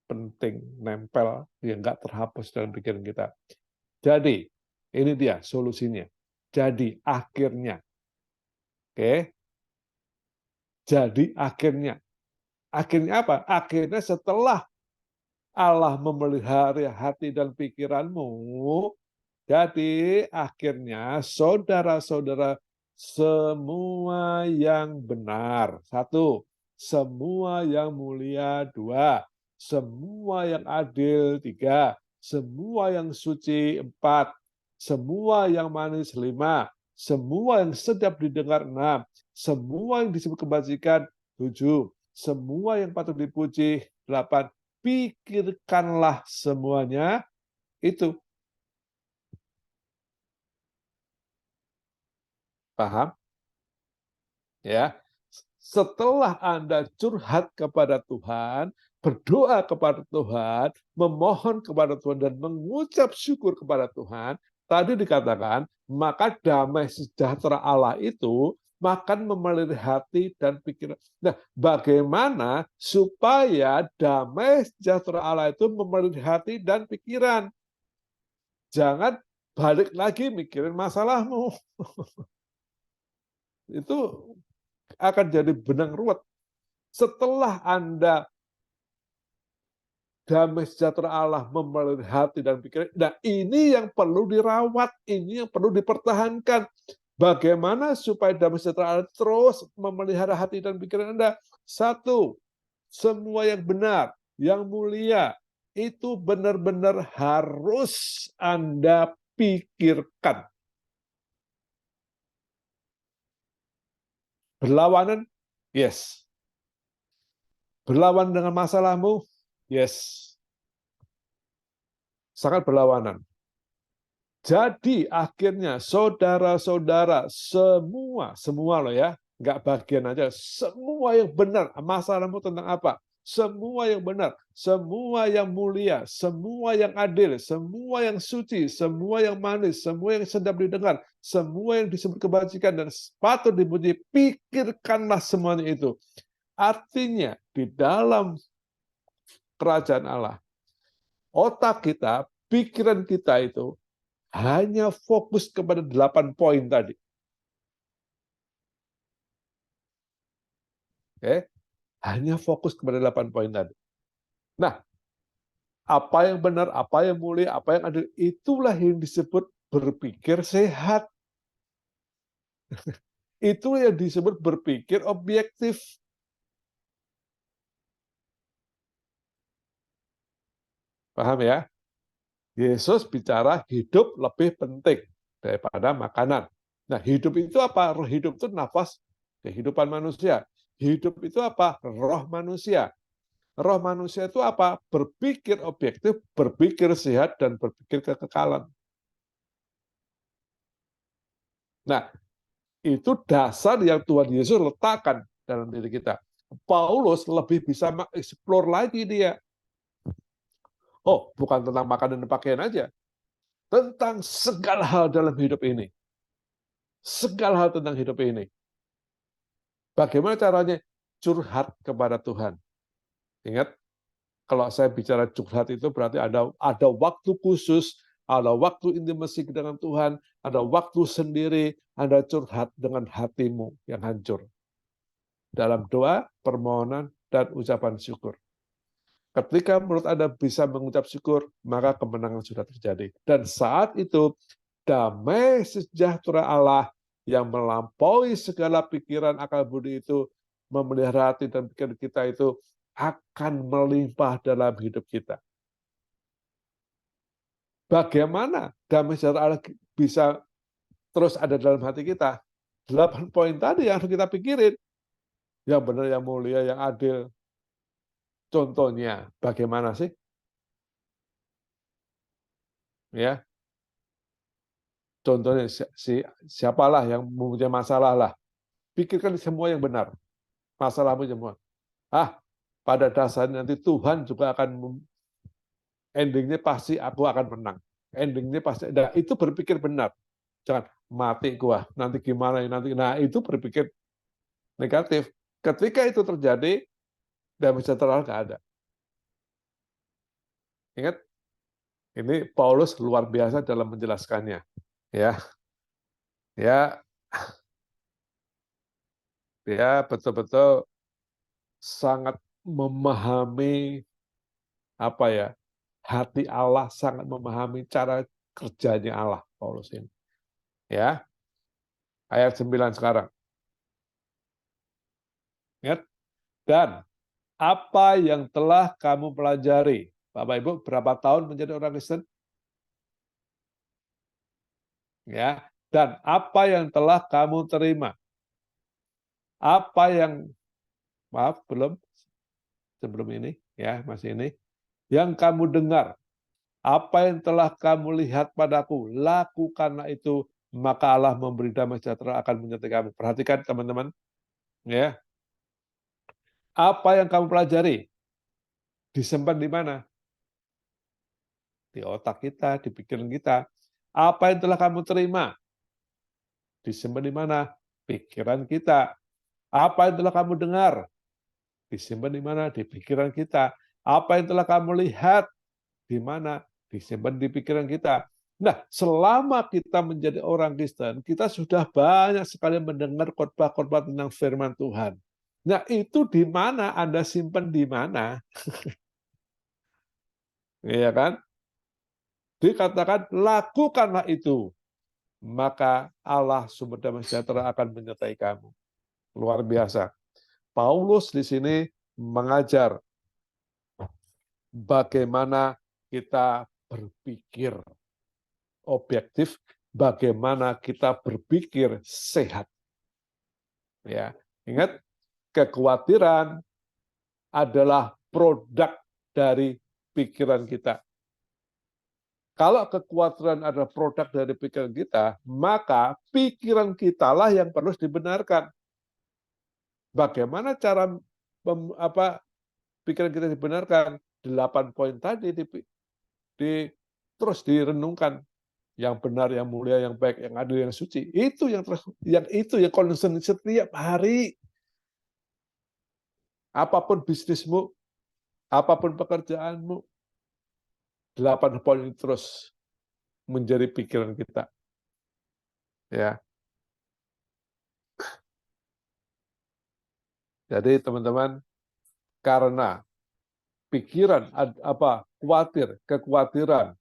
penting, nempel, yang nggak terhapus dalam pikiran kita. Jadi, ini dia solusinya. Jadi, akhirnya. Oke. Jadi, akhirnya. Akhirnya apa? Akhirnya setelah Allah memelihara hati dan pikiranmu, jadi akhirnya saudara-saudara semua yang benar, 1, semua yang mulia, 2, semua yang adil, 3, semua yang suci, 4, semua yang manis, 5, semua yang sedap didengar, 6, semua yang disebut kebajikan, 7, semua yang patut dipuji, 8, pikirkanlah semuanya itu. Paham? Ya. Setelah Anda curhat kepada Tuhan, berdoa kepada Tuhan, memohon kepada Tuhan, dan mengucap syukur kepada Tuhan, tadi dikatakan, maka damai sejahtera Allah itu makan memelihara hati dan pikiran. Nah, bagaimana supaya damai sejahtera Allah itu memelihara hati dan pikiran? Jangan balik lagi mikirin masalahmu. Itu akan jadi benang ruwet. Setelah Anda damai sejahtera Allah memelihara hati dan pikiran. Nah, ini yang perlu dirawat, ini yang perlu dipertahankan. Bagaimana supaya damai sejahtera Allah terus memelihara hati dan pikiran Anda? Satu, semua yang benar, yang mulia, itu benar-benar harus Anda pikirkan. Berlawanan? Yes. Berlawan dengan masalahmu? Yes. Sangat berlawanan. Jadi akhirnya saudara-saudara semua loh ya, nggak bagian aja, semua yang benar, masalahmu tentang apa? Semua yang benar, semua yang mulia, semua yang adil, semua yang suci, semua yang manis, semua yang sedap didengar, semua yang disebut kebajikan dan patut dipuji, pikirkanlah semuanya itu. Artinya di dalam kerajaan Allah, otak kita, pikiran kita itu hanya fokus kepada 8 poin tadi. Oke, hanya fokus kepada 8 poin tadi. Nah, apa yang benar, apa yang mulia, apa yang adil, itulah yang disebut berpikir sehat. Itu yang disebut berpikir objektif. Paham ya? Yesus bicara hidup lebih penting daripada makanan. Nah, hidup itu apa? Hidup itu nafas kehidupan manusia. Hidup itu apa? Roh manusia. Roh manusia itu apa? Berpikir objektif, berpikir sehat, dan berpikir kekekalan. Nah, itu dasar yang Tuhan Yesus letakkan dalam diri kita. Paulus lebih bisa mengeksplor lagi dia. Oh, bukan tentang makanan dan pakaian aja. Tentang segala hal dalam hidup ini. Segala hal tentang hidup ini. Bagaimana caranya? Curhat kepada Tuhan. Ingat, kalau saya bicara curhat itu berarti ada waktu khusus, ada waktu intimasi dengan Tuhan, ada waktu sendiri, Anda curhat dengan hatimu yang hancur. Dalam doa, permohonan, dan ucapan syukur. Ketika menurut Anda bisa mengucap syukur, maka kemenangan sudah terjadi. Dan saat itu, damai sejahtera Allah yang melampaui segala pikiran akal budi itu, memelihara hati dan pikiran kita itu, akan melimpah dalam hidup kita. Bagaimana damai sejahtera Allah bisa terus ada dalam hati kita? 8 poin tadi yang harus kita pikirin. Yang benar, yang mulia, yang adil. Contohnya, bagaimana sih? Ya, contohnya siapalah yang mempunyai masalah lah. Pikirkan semua yang benar. Masalahmu semua. Pada dasarnya nanti Tuhan juga akan endingnya pasti aku akan menang. Endingnya pasti. Nah, itu berpikir benar. Jangan mati gua, nanti gimana nanti. Nah, itu berpikir negatif. Ketika itu terjadi, damai sejahtera nggak ada. Ingat, ini Paulus luar biasa dalam menjelaskannya. Ya, ya, dia betul-betul sangat memahami apa ya, hati Allah, sangat memahami cara kerjanya Allah, Paulus ini. Ya, ayat 9 sekarang. Ingat, dan apa yang telah kamu pelajari? Bapak Ibu, berapa tahun menjadi orang Kristen? Ya, dan apa yang telah kamu terima? Apa yang belum sebelum ini, ya, masih ini. Yang kamu dengar, apa yang telah kamu lihat padaku, lakukanlah itu, maka Allah memberi damai sejahtera akan menyertai kamu. Perhatikan teman-teman, ya. Apa yang kamu pelajari disimpan di mana? Di otak kita, di pikiran kita. Apa yang telah kamu terima disimpan di mana? Pikiran kita. Apa yang telah kamu dengar disimpan di mana? Di pikiran kita. Apa yang telah kamu lihat di mana? Disimpan di pikiran kita. Nah, selama kita menjadi orang Kristen, kita sudah banyak sekali mendengar khotbah-khotbah tentang firman Tuhan. Nah, itu di mana? Anda simpan di mana? Iya kan? Dikatakan, lakukanlah itu. Maka Allah sumber damai sejahtera akan menyertai kamu. Luar biasa. Paulus di sini mengajar bagaimana kita berpikir objektif, bagaimana kita berpikir sehat. Ya, ingat, kekhawatiran adalah produk dari pikiran kita. Kalau kekhawatiran adalah produk dari pikiran kita, maka pikiran kita lah yang perlu dibenarkan. Bagaimana cara pikiran kita dibenarkan? 8 poin tadi terus direnungkan. Yang benar, yang mulia, yang baik, yang adil, yang suci. Itu yang concern setiap hari. Apapun bisnismu, apapun pekerjaanmu, 8 poin itu terus menjadi pikiran kita. Ya. Jadi teman-teman, karena pikiran kekhawatiran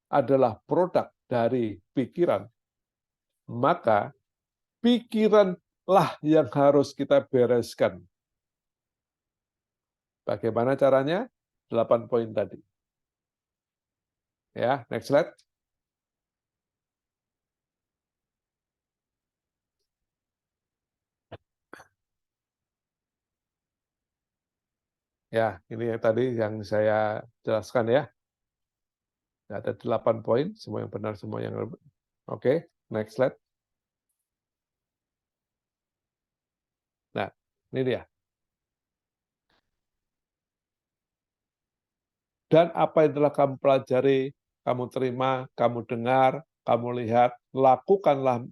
adalah produk dari pikiran, maka pikiranlah yang harus kita bereskan. Bagaimana caranya? 8 poin tadi. Ya, next slide. Ya, ini yang tadi yang saya jelaskan ya. Ada 8 poin, semua yang benar, semua yang oke, next slide. Nah, ini dia. Dan apa yang telah kamu pelajari, kamu terima, kamu dengar, kamu lihat, lakukanlah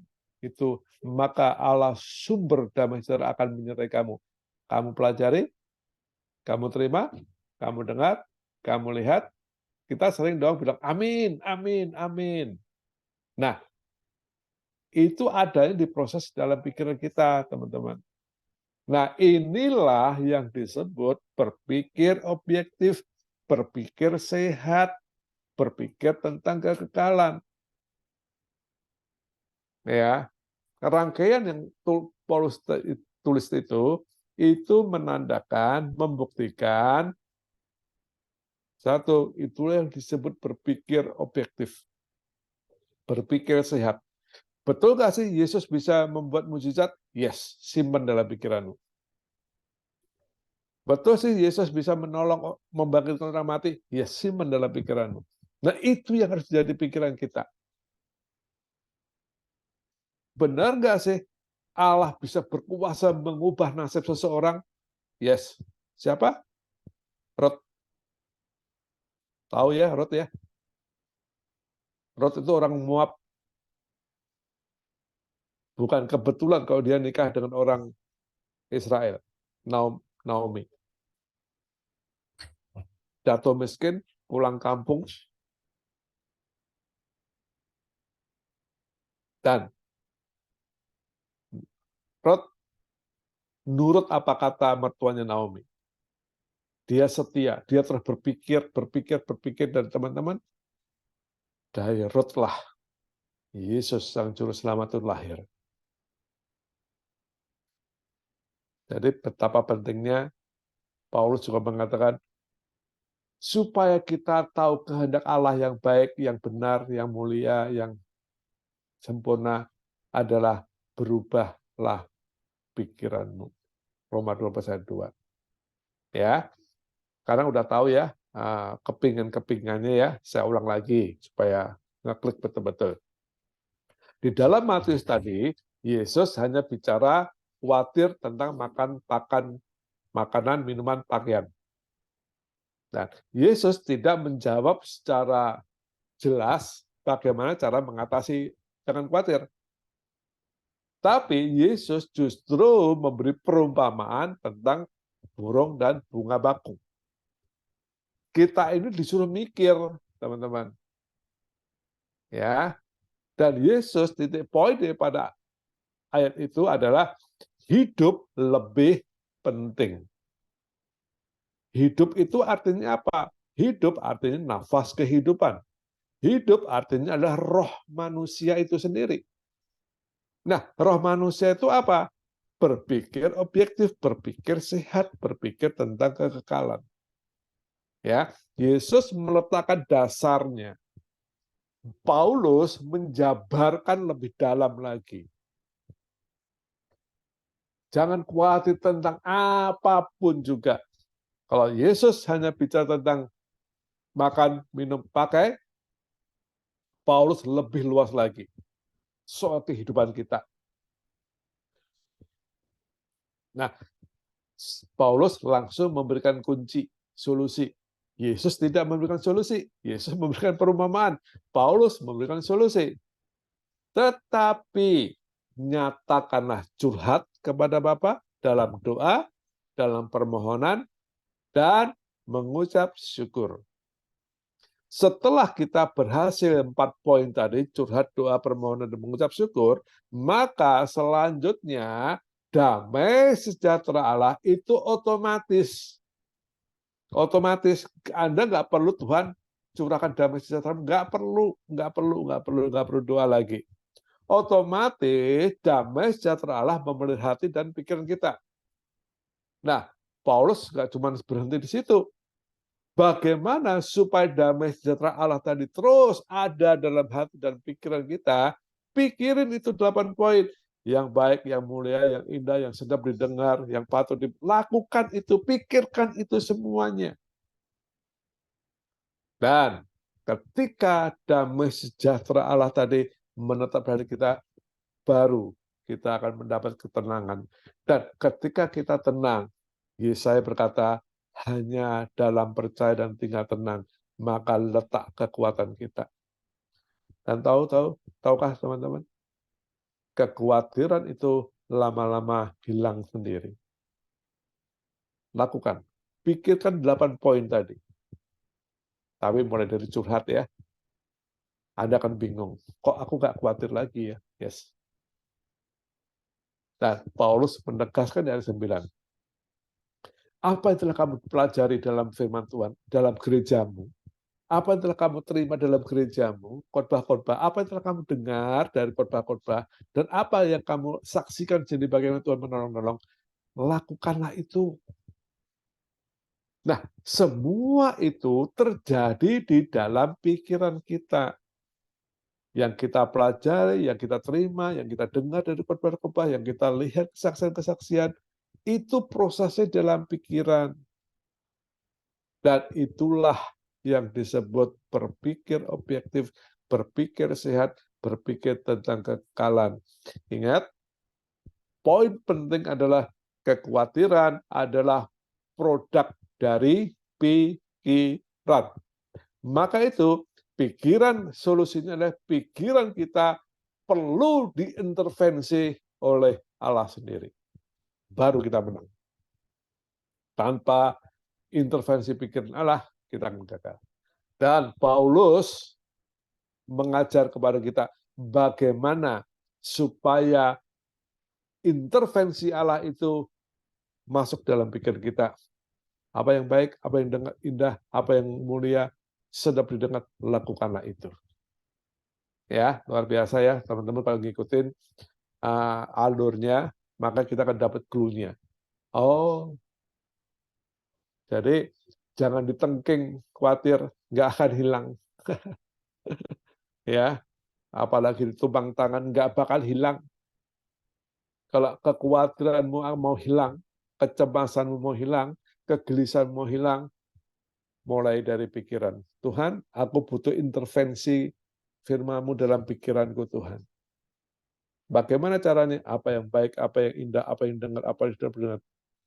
itu, maka Allah sumber damai sejahtera akan menyertai kamu. Kamu pelajari, kamu terima, kamu dengar, kamu lihat, kita sering dong bilang amin, amin, amin. Nah, itu adanya di proses dalam pikiran kita, teman-teman. Nah, inilah yang disebut berpikir objektif, berpikir sehat, berpikir tentang kekekalan. Ya, rangkaian yang Paulus tulis itu menandakan, membuktikan satu, itulah yang disebut berpikir objektif, berpikir sehat. Betul nggak sih Yesus bisa membuat mukjizat? Yes, simpan dalam pikiranmu. Betul sih Yesus bisa menolong, membangkitkan orang mati? Yes, simpan dalam pikiranmu. Nah, itu yang harus jadi pikiran kita. Benar nggak sih Allah bisa berkuasa mengubah nasib seseorang? Yes. Siapa? Rod. Tahu ya, Rod ya? Rod itu orang Moab. Bukan kebetulan kalau dia nikah dengan orang Israel. Naomi. Jatuh miskin, pulang kampung. Dan Rod nurut apa kata mertuanya Naomi. Dia setia, dia terus berpikir, dan teman-teman, dari Rod lah Yesus sang juru selamat itu lahir. Jadi betapa pentingnya Paulus juga mengatakan, supaya kita tahu kehendak Allah yang baik, yang benar, yang mulia, yang sempurna adalah berubahlah pikiranmu. Roma 12:2. Ya, sekarang udah tahu ya kepingan-kepingannya ya. Saya ulang lagi supaya ngeklik betul-betul. Di dalam Matius tadi, Yesus hanya bicara khawatir tentang makanan, minuman, pakaian. Dan Yesus tidak menjawab secara jelas bagaimana cara mengatasi jangan khawatir. Tapi Yesus justru memberi perumpamaan tentang burung dan bunga bakung. Kita ini disuruh mikir, teman-teman. Ya. Dan Yesus titik poin daripada ayat itu adalah hidup lebih penting. Hidup itu artinya apa? Hidup artinya nafas kehidupan. Hidup artinya adalah roh manusia itu sendiri. Nah, roh manusia itu apa? Berpikir objektif, berpikir sehat, berpikir tentang kekekalan. Ya, Yesus meletakkan dasarnya. Paulus menjabarkan lebih dalam lagi. Jangan khawatir tentang apapun juga. Kalau Yesus hanya bicara tentang makan, minum, pakai, Paulus lebih luas lagi soal kehidupan kita. Nah, Paulus langsung memberikan kunci, solusi. Yesus tidak memberikan solusi. Yesus memberikan perumpamaan. Paulus memberikan solusi. Tetapi nyatakanlah curhat kepada Bapa dalam doa, dalam permohonan, dan mengucap syukur. Setelah kita berhasil 4 poin tadi, curhat, doa, permohonan, dan mengucap syukur, maka selanjutnya damai sejahtera Allah itu otomatis. Otomatis Anda nggak perlu Tuhan curahkan damai sejahtera, nggak perlu doa lagi. Otomatis damai sejahtera Allah memelihara hati dan pikiran kita. Nah, Paulus nggak cuma berhenti di situ. Bagaimana supaya damai sejahtera Allah tadi terus ada dalam hati dan pikiran kita? Pikirin itu 8 poin. Yang baik, yang mulia, yang indah, yang sedap didengar, yang patut dilakukan itu, pikirkan itu semuanya. Dan ketika damai sejahtera Allah tadi menetap dari kita, baru kita akan mendapat ketenangan. Dan ketika kita tenang, Yesaya berkata, hanya dalam percaya dan tinggal tenang, maka letak kekuatan kita. Dan tahukah teman-teman? Kekhawatiran itu lama-lama hilang sendiri. Lakukan. Pikirkan 8 poin tadi. Tapi mulai dari curhat ya. Anda akan bingung. Kok aku nggak khawatir lagi ya? Yes. Nah, Paulus menegaskan di ayat 9. Apa yang telah kamu pelajari dalam firman Tuhan, dalam gerejamu? Apa yang telah kamu terima dalam gerejamu, khotbah-khotbah, apa yang telah kamu dengar dari khotbah-khotbah, dan apa yang kamu saksikan jadi bagaimana Tuhan menolong-nolong, lakukanlah itu. Nah, semua itu terjadi di dalam pikiran kita. Yang kita pelajari, yang kita terima, yang kita dengar dari khotbah-khotbah, yang kita lihat kesaksian-kesaksian, itu prosesnya dalam pikiran. Dan itulah yang disebut berpikir objektif, berpikir sehat, berpikir tentang kekekalan. Ingat, poin penting adalah kekhawatiran adalah produk dari pikiran. Maka itu, pikiran solusinya adalah pikiran kita perlu diintervensi oleh Allah sendiri. Baru kita menang. Tanpa intervensi pikiran Allah, kita akan gagal. Dan Paulus mengajar kepada kita bagaimana supaya intervensi Allah itu masuk dalam pikiran kita. Apa yang baik, apa yang indah, apa yang mulia, sedap didengar, lakukanlah itu. Ya, luar biasa ya, teman-teman kalau ngikutin alurnya, maka kita akan dapat clue-nya. Oh, jadi jangan ditengking, khawatir, nggak akan hilang. Ya, apalagi ditumpang tangan, nggak bakal hilang. Kalau kekhawatiranmu mau hilang, kecemasanmu mau hilang, kegelisahanmu mau hilang, mulai dari pikiran. Tuhan, aku butuh intervensi firman-Mu dalam pikiranku, Tuhan. Bagaimana caranya? Apa yang baik, apa yang indah, apa yang dengar, apa yang benar.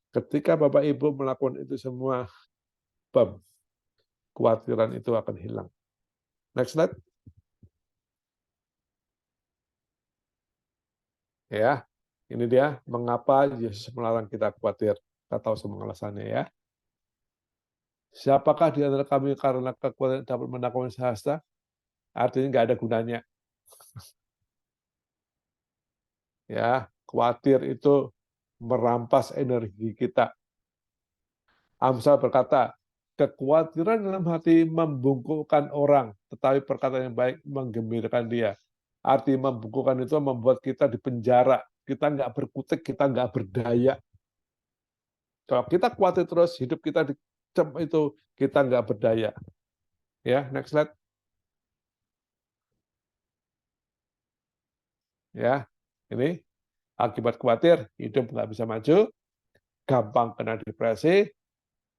Ketika Bapak Ibu melakukan itu semua, bam, kekhawatiran itu akan hilang. Next slide. Ya, ini dia mengapa Yesus melarang kita khawatir. Kita tahu semua alasannya ya. Siapakah di antara kami karena kekhawatiran dapat menakutkan sehasta? Artinya nggak ada gunanya. Ya, khawatir itu merampas energi kita. Amsal berkata, kekhawatiran dalam hati membungkukkan orang, tetapi perkataan yang baik menggembirakan dia. Arti membungkukkan itu membuat kita di penjara, kita nggak berkutik, kita nggak berdaya. Kalau kita khawatir terus, hidup kita dicem itu, kita nggak berdaya. Ya, next slide. Ya, ini akibat khawatir, hidup nggak bisa maju, gampang kena depresi,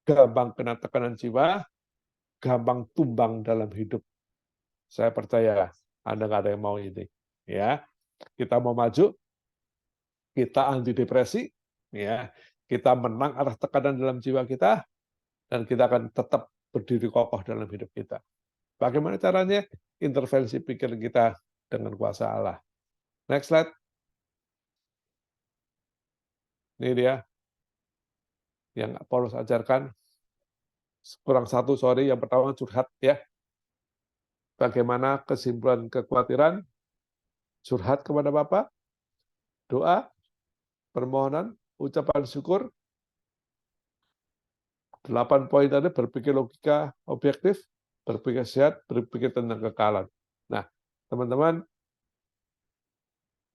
gampang kena tekanan jiwa, gampang tumbang dalam hidup. Saya percaya Anda nggak ada yang mau ini. Ya, kita mau maju, kita anti depresi, ya, kita menang atas tekanan dalam jiwa kita, dan kita akan tetap berdiri kokoh dalam hidup kita. Bagaimana caranya? Intervensi pikiran kita dengan kuasa Allah. Next slide. Ini dia yang Paulus ajarkan. Kurang satu, sorry. Yang pertama curhat ya. Bagaimana kesimpulan kekhawatiran? Curhat kepada Bapa, doa, permohonan, ucapan syukur. 8 poin tadi: berpikir logika objektif, berpikir sehat, berpikir tentang kekalan. Nah, teman-teman,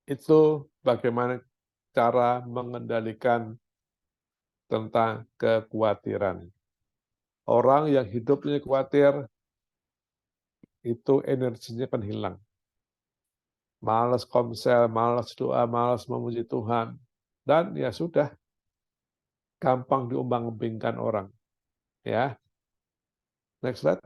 itu bagaimana cara mengendalikan tentang kekhawatiran. Orang yang hidupnya khawatir, itu energinya akan hilang. Malas komsel, malas doa, malas memuji Tuhan. Dan ya sudah, gampang diumbang-umbingkan orang. Ya, next slide.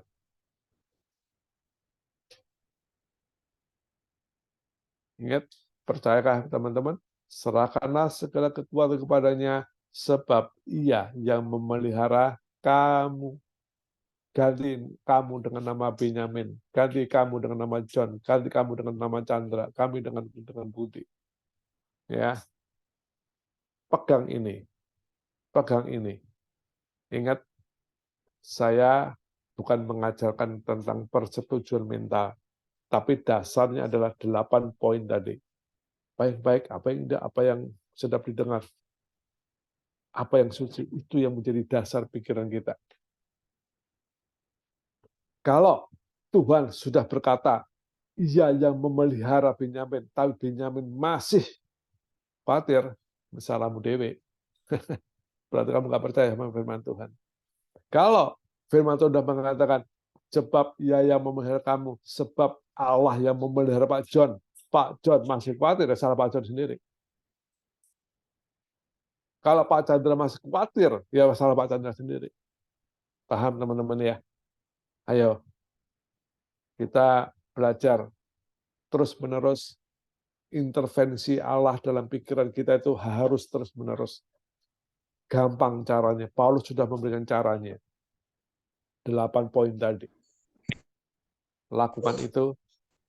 Ingat, percayakah teman-teman? Serahkanlah segala kekuatan kepadanya, sebab Ia yang memelihara kamu. Ganti kamu dengan nama Benyamin, ganti kamu dengan nama John, ganti kamu dengan nama Chandra, kami dengan Budi. Ya, pegang ini, pegang ini. Ingat, saya bukan mengajarkan tentang persetujuan mental, tapi dasarnya adalah 8 poin tadi. Baik-baik, apa yang tidak, apa yang sedap didengar, apa yang suci, itu yang menjadi dasar pikiran kita. Kalau Tuhan sudah berkata, Ia yang memelihara Benyamin, tapi Benyamin masih khawatir, salahmu dewe. Berarti kamu nggak percaya sama firman Tuhan. Kalau firman Tuhan sudah mengatakan, sebab Ia yang memelihara kamu, sebab Allah yang memelihara Pak John masih khawatir, ya salah Pak John sendiri. Kalau Pak Chandra masih khawatir, ya salah Pak Chandra sendiri. Paham teman-teman ya? Ayo, kita belajar terus-menerus. Intervensi Allah dalam pikiran kita itu harus terus-menerus. Gampang caranya. Paulus sudah memberikan caranya. 8 poin tadi. Lakukan itu,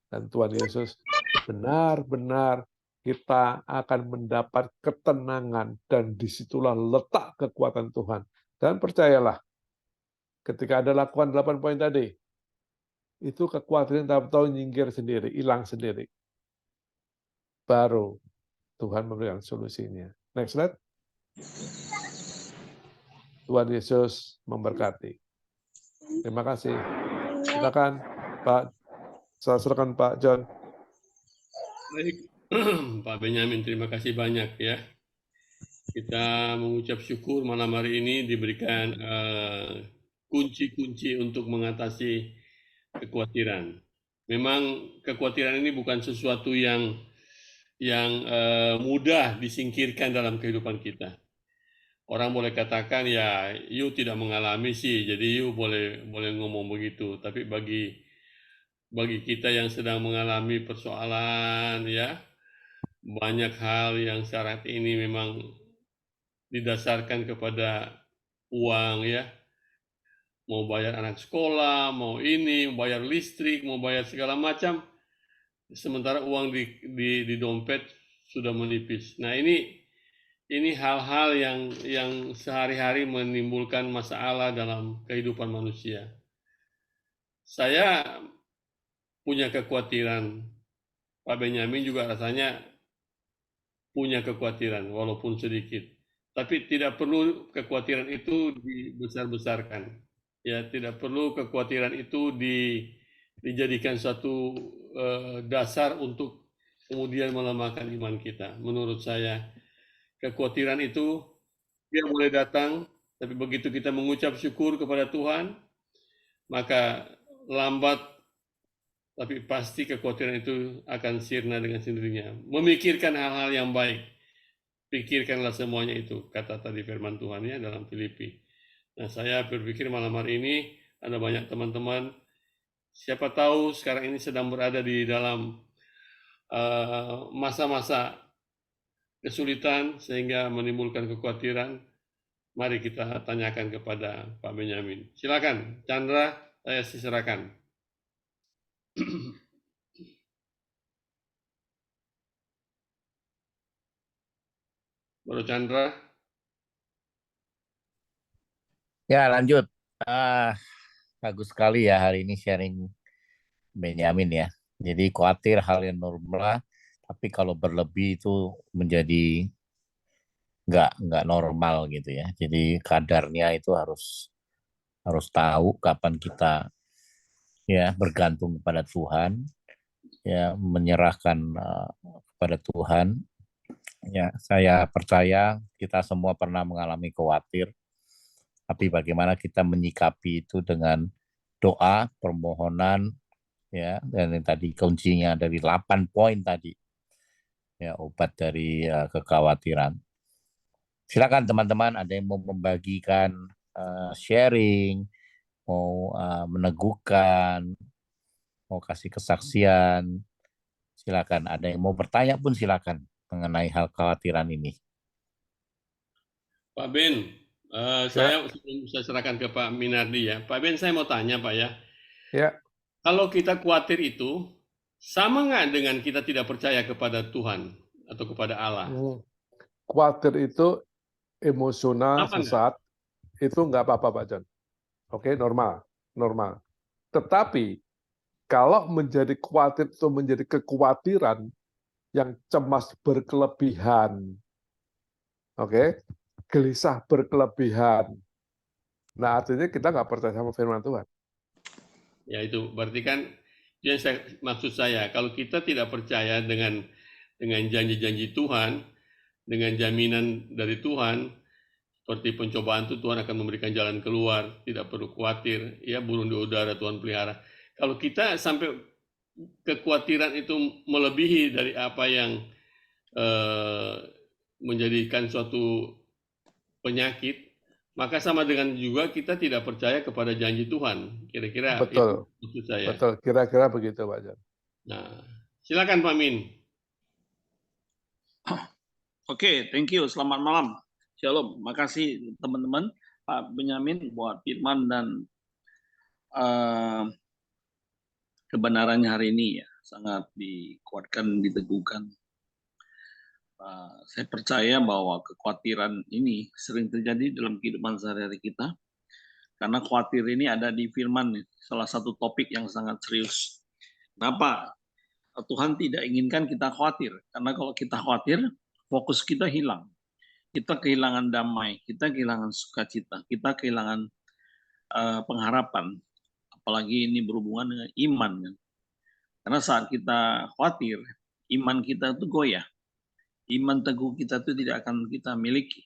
dan Tuhan Yesus benar-benar kita akan mendapat ketenangan, dan disitulah letak kekuatan Tuhan. Dan percayalah, ketika Anda lakukan 8 poin tadi, itu kekhawatiran tahu-tahu nyingkir sendiri, hilang sendiri. Baru Tuhan memberikan solusinya. Next slide. Tuhan Yesus memberkati. Terima kasih. Silakan Pak. Silakan Pak John. Baik, Pak Benyamin, terima kasih banyak ya. Kita mengucap syukur malam hari ini diberikan kunci-kunci untuk mengatasi kekhawatiran. Memang kekhawatiran ini bukan sesuatu yang mudah disingkirkan dalam kehidupan kita. Orang boleh katakan ya, you tidak mengalami sih, jadi you boleh ngomong begitu. Tapi bagi kita yang sedang mengalami persoalan ya, banyak hal yang saat ini memang didasarkan kepada uang ya, mau bayar anak sekolah, mau ini, mau bayar listrik, mau bayar segala macam, sementara uang di dompet sudah menipis. Nah ini hal-hal yang sehari-hari menimbulkan masalah dalam kehidupan manusia. Saya punya kekhawatiran, Pak Benyamin juga rasanya punya kekhawatiran walaupun sedikit. Tapi tidak perlu kekhawatiran itu dibesar-besarkan. Ya, tidak perlu kekhawatiran itu dijadikan suatu dasar untuk kemudian melemahkan iman kita. Menurut saya, kekhawatiran itu dia boleh datang, tapi begitu kita mengucap syukur kepada Tuhan, maka lambat tapi pasti kekhawatiran itu akan sirna dengan sendirinya. Memikirkan hal-hal yang baik. Pikirkanlah semuanya itu, kata tadi firman Tuhan ya dalam Filipi. Nah, saya berpikir malam hari ini ada banyak teman-teman, siapa tahu sekarang ini sedang berada di dalam masa-masa kesulitan sehingga menimbulkan kekhawatiran. Mari kita tanyakan kepada Pak Benyamin. Silakan, Chandra, saya silakan. Baru Chandra. Ya, lanjut. Bagus sekali ya hari ini sharing Benyamin ya. Jadi khawatir hal yang normal, tapi kalau berlebih itu menjadi nggak normal gitu ya. Jadi kadarnya itu harus tahu kapan kita ya bergantung kepada Tuhan, ya menyerahkan kepada Tuhan. Ya, saya percaya kita semua pernah mengalami khawatir, tapi bagaimana kita menyikapi itu dengan doa, permohonan, ya, dan yang tadi kuncinya dari 8 poin tadi, ya, obat dari kekhawatiran. Silakan teman-teman, ada yang mau membagikan sharing, mau meneguhkan, mau kasih kesaksian, silakan. Ada yang mau bertanya pun silakan mengenai hal kekhawatiran ini. Pak Ben, saya serahkan ke Pak Minardi ya. Pak Ben, saya mau tanya Pak ya. Ya, Kalau kita khawatir itu, sama nggak dengan kita tidak percaya kepada Tuhan atau kepada Allah? khawatir itu emosional, Sama nggak? sesaat, itu nggak apa-apa, Pak John. Oke, normal, normal. Tetapi kalau menjadi khawatir itu menjadi kekhawatiran yang cemas berkelebihan, oke, gelisah berkelebihan. Nah, artinya kita nggak percaya sama firman Tuhan. Ya itu berarti kan yang maksud saya kalau kita tidak percaya dengan janji-janji Tuhan, dengan jaminan dari Tuhan, seperti pencobaan itu Tuhan akan memberikan jalan keluar, tidak perlu khawatir, ya burung di udara Tuhan pelihara. Kalau kita sampai kekhawatiran itu melebihi dari apa yang menjadikan suatu penyakit, maka sama dengan juga kita tidak percaya kepada janji Tuhan. Kira-kira itu maksud saya. Betul, kira-kira begitu, Pak John. Nah, silakan Pak Min. Oke, thank you. Selamat malam. Shalom. Makasih teman-teman, Pak Benyamin buat firman dan kebenarannya hari ini ya. Sangat dikuatkan, diteguhkan. Saya percaya bahwa kekhawatiran ini sering terjadi dalam kehidupan sehari-hari kita. Karena khawatir ini ada di firman, salah satu topik yang sangat serius. Kenapa? Tuhan tidak inginkan kita khawatir. Karena kalau kita khawatir, fokus kita hilang. Kita kehilangan damai, kita kehilangan sukacita, kita kehilangan pengharapan. Apalagi ini berhubungan dengan iman. Kan? Karena saat kita khawatir, iman kita itu goyah. Iman teguh kita itu tidak akan kita miliki.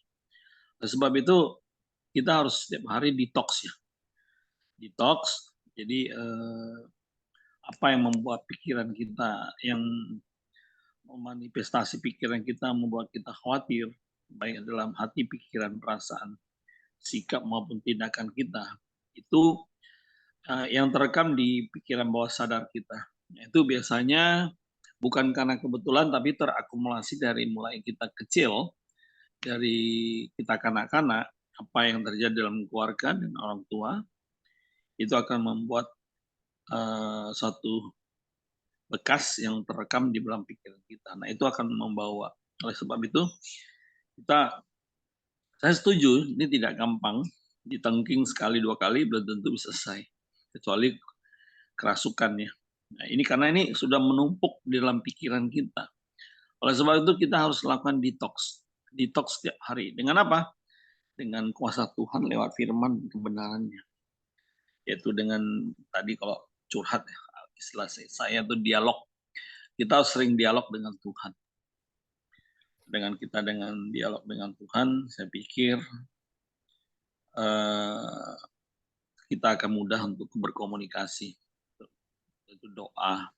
Nah, sebab itu kita harus setiap hari detox ya. Detox, jadi apa yang membuat pikiran kita, yang memanifestasi pikiran kita, membuat kita khawatir, baik dalam hati, pikiran, perasaan, sikap maupun tindakan kita, itu yang terekam di pikiran bawah sadar kita. Itu biasanya bukan karena kebetulan, tapi terakumulasi dari mulai kita kecil, dari kita kanak-kanak, apa yang terjadi dalam keluarga dan orang tua, itu akan membuat suatu bekas yang terekam di dalam pikiran kita. Nah, itu akan membawa. Oleh sebab itu, saya setuju, ini tidak gampang, ditengking sekali 2 kali belum tentu bisa selesai, kecuali kerasukannya. Nah, ini karena ini sudah menumpuk di dalam pikiran kita. Oleh sebab itu kita harus lakukan detox setiap hari. Dengan apa? Dengan kuasa Tuhan lewat firman kebenarannya. Yaitu dengan tadi kalau curhat, istilah saya itu dialog. Kita harus sering dialog dengan Tuhan. Dengan dialog dengan Tuhan, saya pikir kita akan mudah untuk berkomunikasi. Itu doa,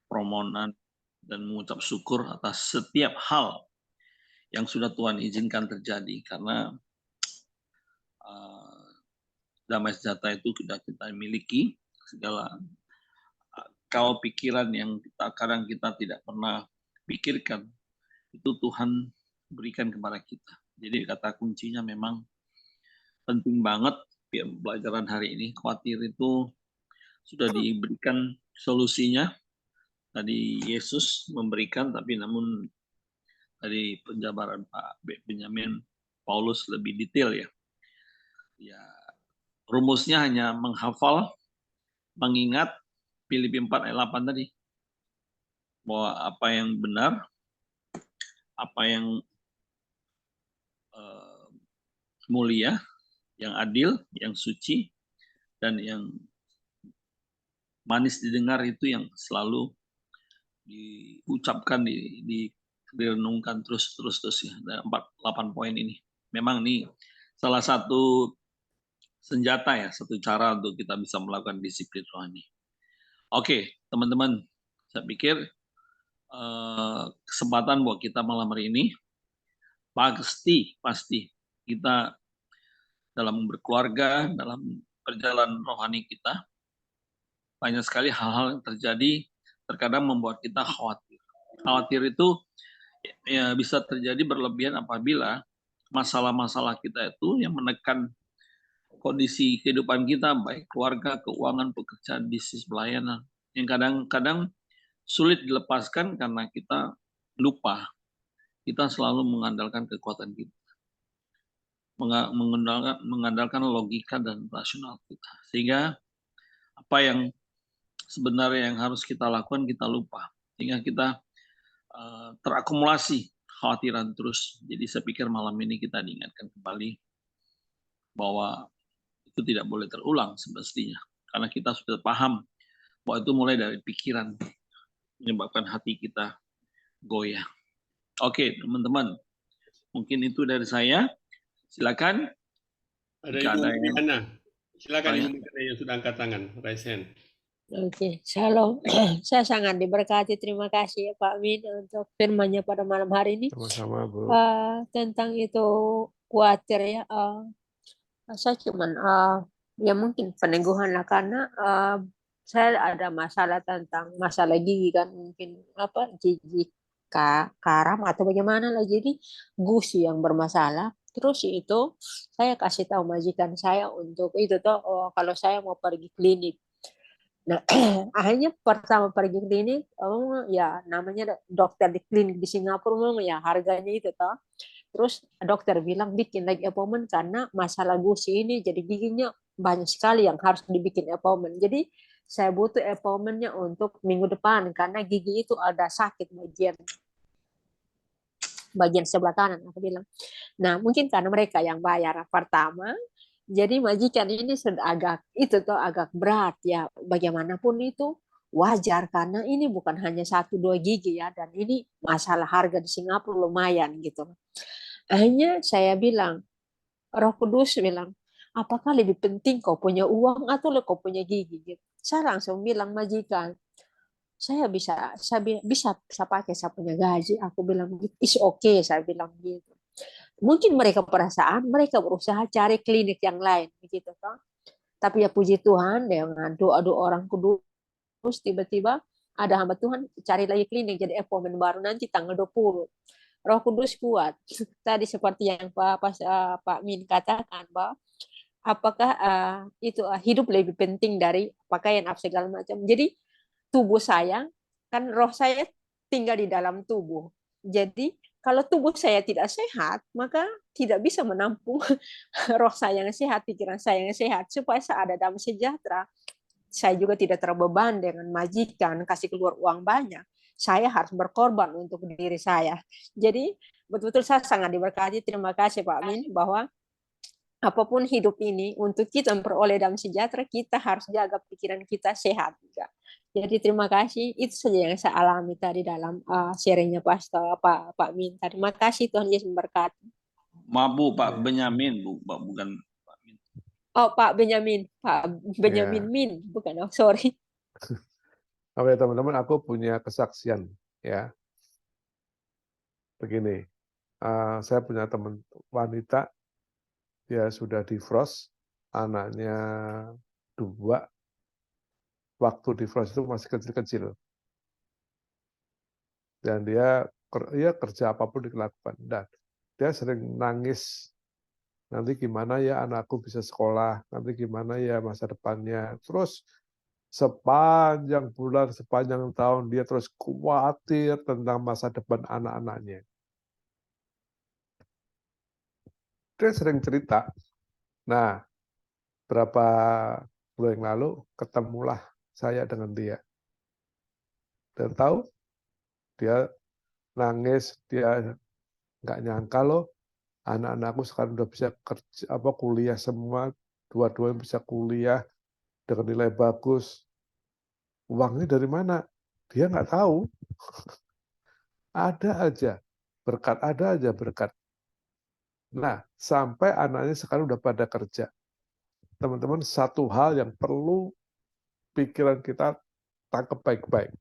permohonan, dan mengucap syukur atas setiap hal yang sudah Tuhan izinkan terjadi, karena damai sejahtera itu sudah kita miliki. Segala kau pikiran yang kadang kita tidak pernah pikirkan, itu Tuhan berikan kepada kita. Jadi kata kuncinya memang penting banget pelajaran hari ini. Khawatir itu sudah diberikan solusinya. Tadi Yesus memberikan, tapi namun tadi penjabaran Pak Benjamin Paulus lebih detail ya. Ya, rumusnya hanya menghafal, mengingat Filipi 4 ayat 8 tadi. Bahwa apa yang benar, apa yang mulia, yang adil, yang suci, dan yang manis didengar, itu yang selalu diucapkan, direnungkan terus ya. Ada 8 poin ini. Memang ini salah satu senjata ya, satu cara untuk kita bisa melakukan disiplin rohani. Oke, teman-teman, saya pikir kesempatan buat kita malam hari ini, pasti kita dalam berkeluarga, dalam perjalanan rohani kita, banyak sekali hal-hal yang terjadi, terkadang membuat kita khawatir. Khawatir itu ya bisa terjadi berlebihan apabila masalah-masalah kita itu yang menekan kondisi kehidupan kita, baik keluarga, keuangan, pekerjaan, bisnis, pelayanan, yang kadang-kadang sulit dilepaskan karena kita lupa. Kita selalu mengandalkan kekuatan kita, mengandalkan logika dan rasional kita, sehingga apa yang sebenarnya yang harus kita lakukan kita lupa, sehingga kita terakumulasi khawatiran terus. Jadi saya pikir malam ini kita diingatkan kembali bahwa itu tidak boleh terulang semestinya, karena kita sudah paham bahwa itu mulai dari pikiran, menyebabkan hati kita goyah. Oke, teman-teman, mungkin itu dari saya. Silakan. Ada Jika Ibu ada yang Mariana. Silakan banyak. Ibu Mariana yang sudah angkat tangan, raise hand. Oke, Shalom. Saya sangat diberkati. Terima kasih ya Pak Min untuk firman-Nya pada malam hari ini. Sama-sama, Bu. Tentang itu khawatir ya. Saya cuman ya mungkin peneguhan lah, karena saya ada masalah tentang masalah gigi kan, mungkin gigi karam atau bagaimana lah, jadi gusi yang bermasalah. Terus itu saya kasih tahu majikan saya untuk itu toh, kalau saya mau pergi klinik. Nah, akhirnya pertama pergi klinik, ya namanya dokter di klinik di Singapura, ya harganya itu toh. Terus dokter bilang bikin lagi appointment karena masalah gusi ini, jadi giginya banyak sekali yang harus dibikin appointment. Jadi saya butuh appointment-nya untuk minggu depan karena gigi itu ada sakit bagian sebelah kanan, aku bilang. Nah, mungkin karena mereka yang bayar pertama, jadi majikan ini sudah agak berat ya. Bagaimanapun itu wajar karena ini bukan hanya 1-2 gigi ya, dan ini masalah harga di Singapura lumayan gitu. Akhirnya saya bilang, Roh Kudus bilang, apakah lebih penting kau punya uang atau kau punya gigi? Gitu. Saya langsung bilang majikan, saya bisa pakai saya punya gaji. Aku bilang gitu, is okay, saya bilang gitu. Mungkin mereka perasaan mereka berusaha cari klinik yang lain begitu kan. Tapi ya puji Tuhan dengan doa-doa orang kudus, tiba-tiba ada hamba Tuhan cari lagi klinik jadi appointment baru nanti tanggal 20. Roh Kudus kuat. Tadi seperti yang Pak Min katakan bahwa apakah itu hidup lebih penting dari pakaian apa segala macam. Jadi tubuh saya kan roh saya tinggal di dalam tubuh. Jadi kalau tubuh saya tidak sehat, maka tidak bisa menampung roh saya yang sehat, pikiran saya yang sehat, supaya saya ada damai sejahtera. Saya juga tidak terbeban dengan majikan, kasih keluar uang banyak. Saya harus berkorban untuk diri saya. Jadi betul-betul saya sangat diberkati. Terima kasih Pak Min, bahwa apapun hidup ini, untuk kita memperoleh damai sejahtera, kita harus jaga pikiran kita sehat juga. Jadi terima kasih, itu saja yang saya alami tadi dalam sharingnya Pak Min. Terima kasih, Tuhan Yesus memberkati. Maaf Bu, Pak Ya. Benyamin Bu, bukan Pak Min. Oh, Pak Benyamin Min, bukan, oh sorry. Oke teman-teman, aku punya kesaksian ya. Begini, saya punya teman wanita, dia sudah defrost, anaknya 2, waktu defrost itu masih kecil-kecil. Dan dia kerja apapun dilakukan. Dan dia sering nangis, nanti gimana ya anakku bisa sekolah, nanti gimana ya masa depannya. Terus sepanjang bulan, sepanjang tahun dia terus khawatir tentang masa depan anak-anaknya. Dia sering cerita. Nah, berapa bulan yang lalu ketemulah saya dengan dia. Dan tahu, dia nangis, dia nggak nyangka loh, anak-anakku sekarang udah bisa kerja, kuliah semua, dua-duanya bisa kuliah dengan nilai bagus. Uangnya dari mana? Dia nggak tahu. Ada aja berkat. Nah, sampai anaknya sekarang udah pada kerja. Teman-teman, satu hal yang perlu pikiran kita tangkap baik-baik.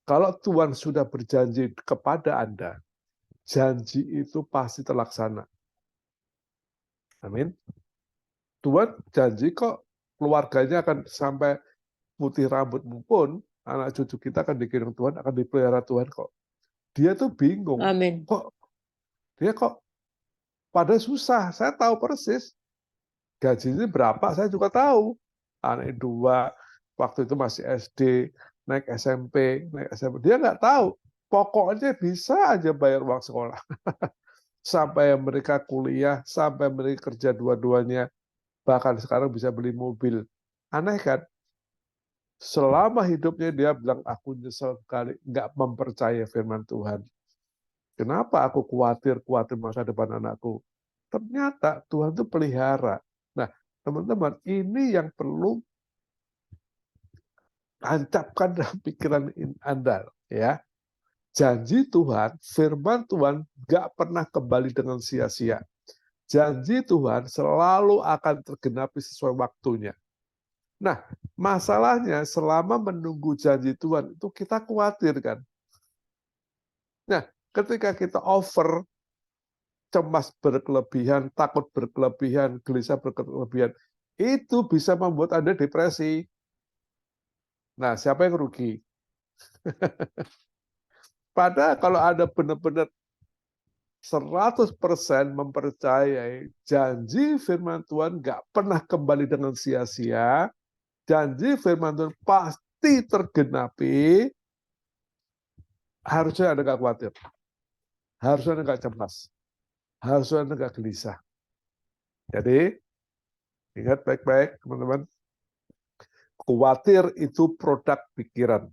Kalau Tuhan sudah berjanji kepada Anda, janji itu pasti terlaksana. Amin. Tuhan janji kok keluarganya akan sampai putih rambutmu pun, anak cucu kita akan dikirim Tuhan, akan dipelihara Tuhan kok. Dia tuh bingung. Amin. Dia kok pada susah. Saya tahu persis. Gajinya berapa, saya juga tahu. Anak 2, waktu itu masih SD, naik SMP. Dia nggak tahu. Pokoknya bisa aja bayar uang sekolah. Sampai mereka kuliah, sampai mereka kerja dua-duanya. Bahkan sekarang bisa beli mobil. Aneh kan? Selama hidupnya dia bilang, aku nyesel sekali nggak mempercayai firman Tuhan. Kenapa aku khawatir masa depan anakku? Ternyata Tuhan itu pelihara. Nah, teman-teman, ini yang perlu tancapkan dalam pikiran Anda, ya. Janji Tuhan, firman Tuhan nggak pernah kembali dengan sia-sia. Janji Tuhan selalu akan tergenapi sesuai waktunya. Nah, masalahnya selama menunggu janji Tuhan itu kita khawatir kan. Nah, ketika kita over, cemas berkelebihan, takut berkelebihan, gelisah berkelebihan, itu bisa membuat Anda depresi. Nah, siapa yang rugi? Padahal kalau Anda benar-benar 100% mempercayai janji firman Tuhan nggak pernah kembali dengan sia-sia, janji firman Tuhan pasti tergenapi, harusnya Anda nggak khawatir. Harusnya Anda nggak cemas. Harusnya Anda nggak gelisah. Jadi, ingat baik-baik, teman-teman. Khawatir itu produk pikiran.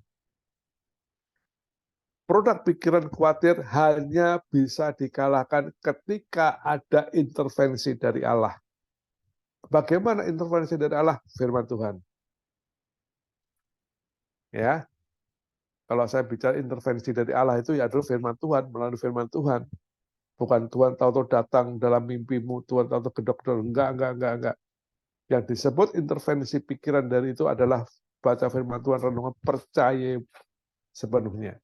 Produk pikiran khawatir hanya bisa dikalahkan ketika ada intervensi dari Allah. Bagaimana intervensi dari Allah? Firman Tuhan. Ya, kalau saya bicara intervensi dari Allah itu ya adalah firman Tuhan, melalui firman Tuhan. Bukan Tuhan tahu-tahu datang dalam mimpimu, Tuhan tahu-tahu gedok-gedok. Enggak. Yang disebut intervensi pikiran dari itu adalah baca firman Tuhan, renungan, percaya sepenuhnya.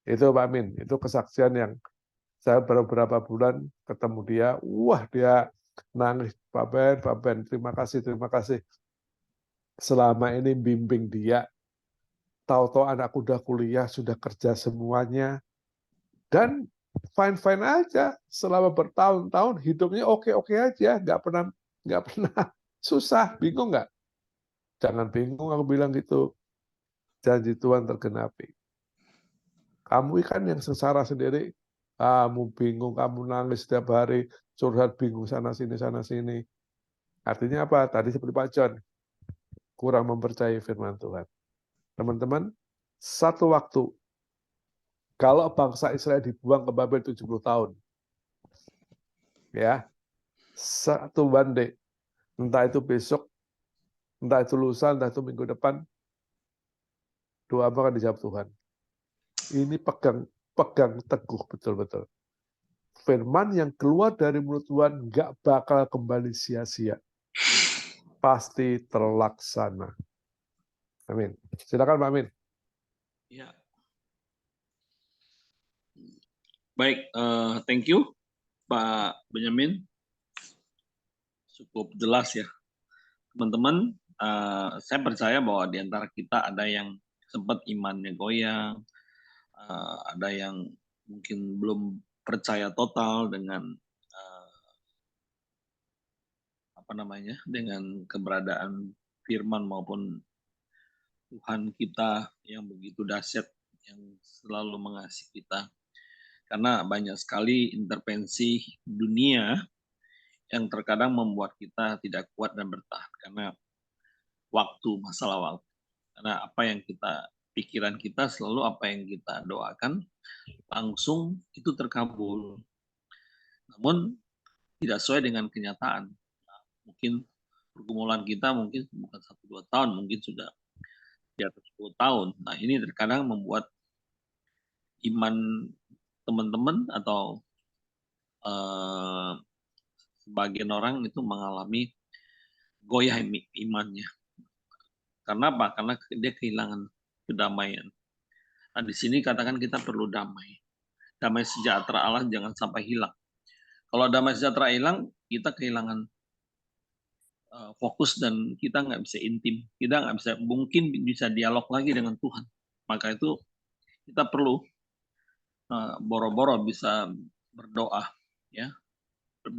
Itu Pak Min, itu kesaksian yang saya beberapa bulan ketemu dia, wah dia nangis, Pak Ben, terima kasih. Selama ini bimbing dia, tahu-tahu anakku udah kuliah, sudah kerja semuanya, dan fine-fine aja selama bertahun-tahun hidupnya oke-oke aja, nggak pernah susah, bingung nggak? Jangan bingung, aku bilang gitu. Janji Tuhan tergenapi. Kamu kan yang sengsara sendiri, kamu bingung, kamu nangis setiap hari, curhat bingung sana sini. Artinya apa? Tadi seperti Pak John, kurang mempercayai firman Tuhan. Teman-teman, satu waktu, kalau bangsa Israel dibuang ke Babel 70 tahun, ya, satu one, entah itu besok, entah itu lusa, entah itu minggu depan, doa akan dijawab Tuhan. Ini pegang teguh betul-betul. Firman yang keluar dari mulut Tuhan nggak bakal kembali sia-sia. Pasti terlaksana. Amin. Silakan Pak Amin. Ya. Baik, thank you Pak Benyamin. Cukup jelas ya. Teman-teman, saya percaya bahwa di antara kita ada yang sempat imannya goyang, ada yang mungkin belum percaya total dengan dengan keberadaan firman maupun Tuhan kita yang begitu dahsyat, yang selalu mengasihi kita. Karena banyak sekali intervensi dunia yang terkadang membuat kita tidak kuat dan bertahan karena masalah waktu. Karena apa yang pikiran kita selalu apa yang kita doakan langsung itu terkabul. Namun tidak sesuai dengan kenyataan. Mungkin pergumulan kita mungkin bukan 1-2 tahun, mungkin sudah di atas 10 tahun. Nah, ini terkadang membuat iman teman-teman atau sebagian orang itu mengalami goyah imannya. Karena apa? Karena dia kehilangan kedamaian. Nah, di sini katakan kita perlu damai. Damai sejahtera Allah jangan sampai hilang. Kalau damai sejahtera hilang, kita kehilangan fokus dan kita nggak bisa intim. Kita nggak bisa dialog lagi dengan Tuhan. Maka itu kita perlu boro-boro bisa berdoa, ya,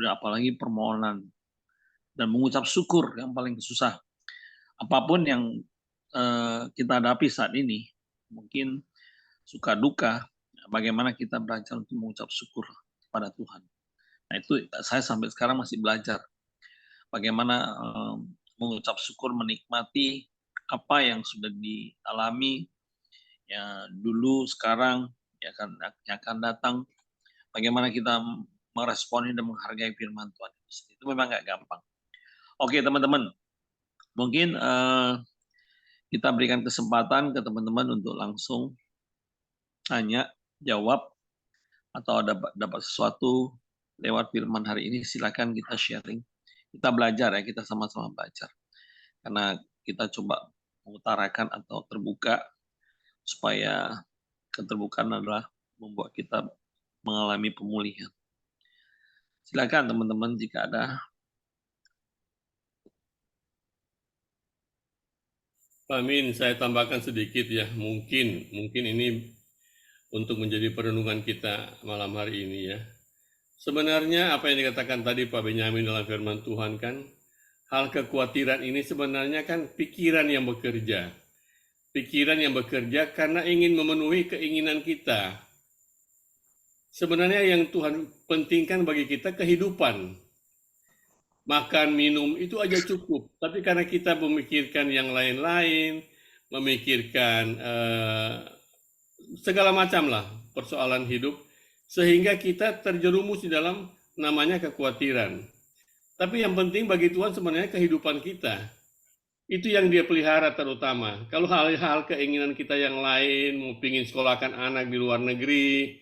apalagi permohonan dan mengucap syukur yang paling susah. Apapun yang kita hadapi saat ini, mungkin suka duka, bagaimana kita belajar untuk mengucap syukur kepada Tuhan. Nah itu saya sampai sekarang masih belajar bagaimana mengucap syukur, menikmati apa yang sudah dialami ya dulu, sekarang, yang akan datang. Bagaimana kita meresponi dan menghargai firman Tuhan. Itu memang nggak gampang. Oke teman-teman, mungkin kita berikan kesempatan ke teman-teman untuk langsung tanya, jawab, atau dapat sesuatu lewat firman hari ini. Silakan kita sharing. Kita belajar ya, kita sama-sama belajar. Karena kita coba mengutarakan atau terbuka, supaya keterbukaan adalah membuat kita mengalami pemulihan. Silakan teman-teman jika ada. Pak Amin, saya tambahkan sedikit ya, mungkin ini untuk menjadi perenungan kita malam hari ini ya. Sebenarnya apa yang dikatakan tadi Pak Benyamin dalam firman Tuhan kan, hal kekhawatiran ini sebenarnya kan pikiran yang bekerja. Pikiran yang bekerja karena ingin memenuhi keinginan kita. Sebenarnya yang Tuhan pentingkan bagi kita kehidupan. Makan, minum itu aja cukup. Tapi karena kita memikirkan yang lain-lain, memikirkan segala macam lah persoalan hidup, sehingga kita terjerumus di dalam namanya kekhawatiran. Tapi yang penting bagi Tuhan sebenarnya kehidupan kita. Itu yang dia pelihara terutama. Kalau hal-hal keinginan kita yang lain, mau pingin sekolahkan anak di luar negeri,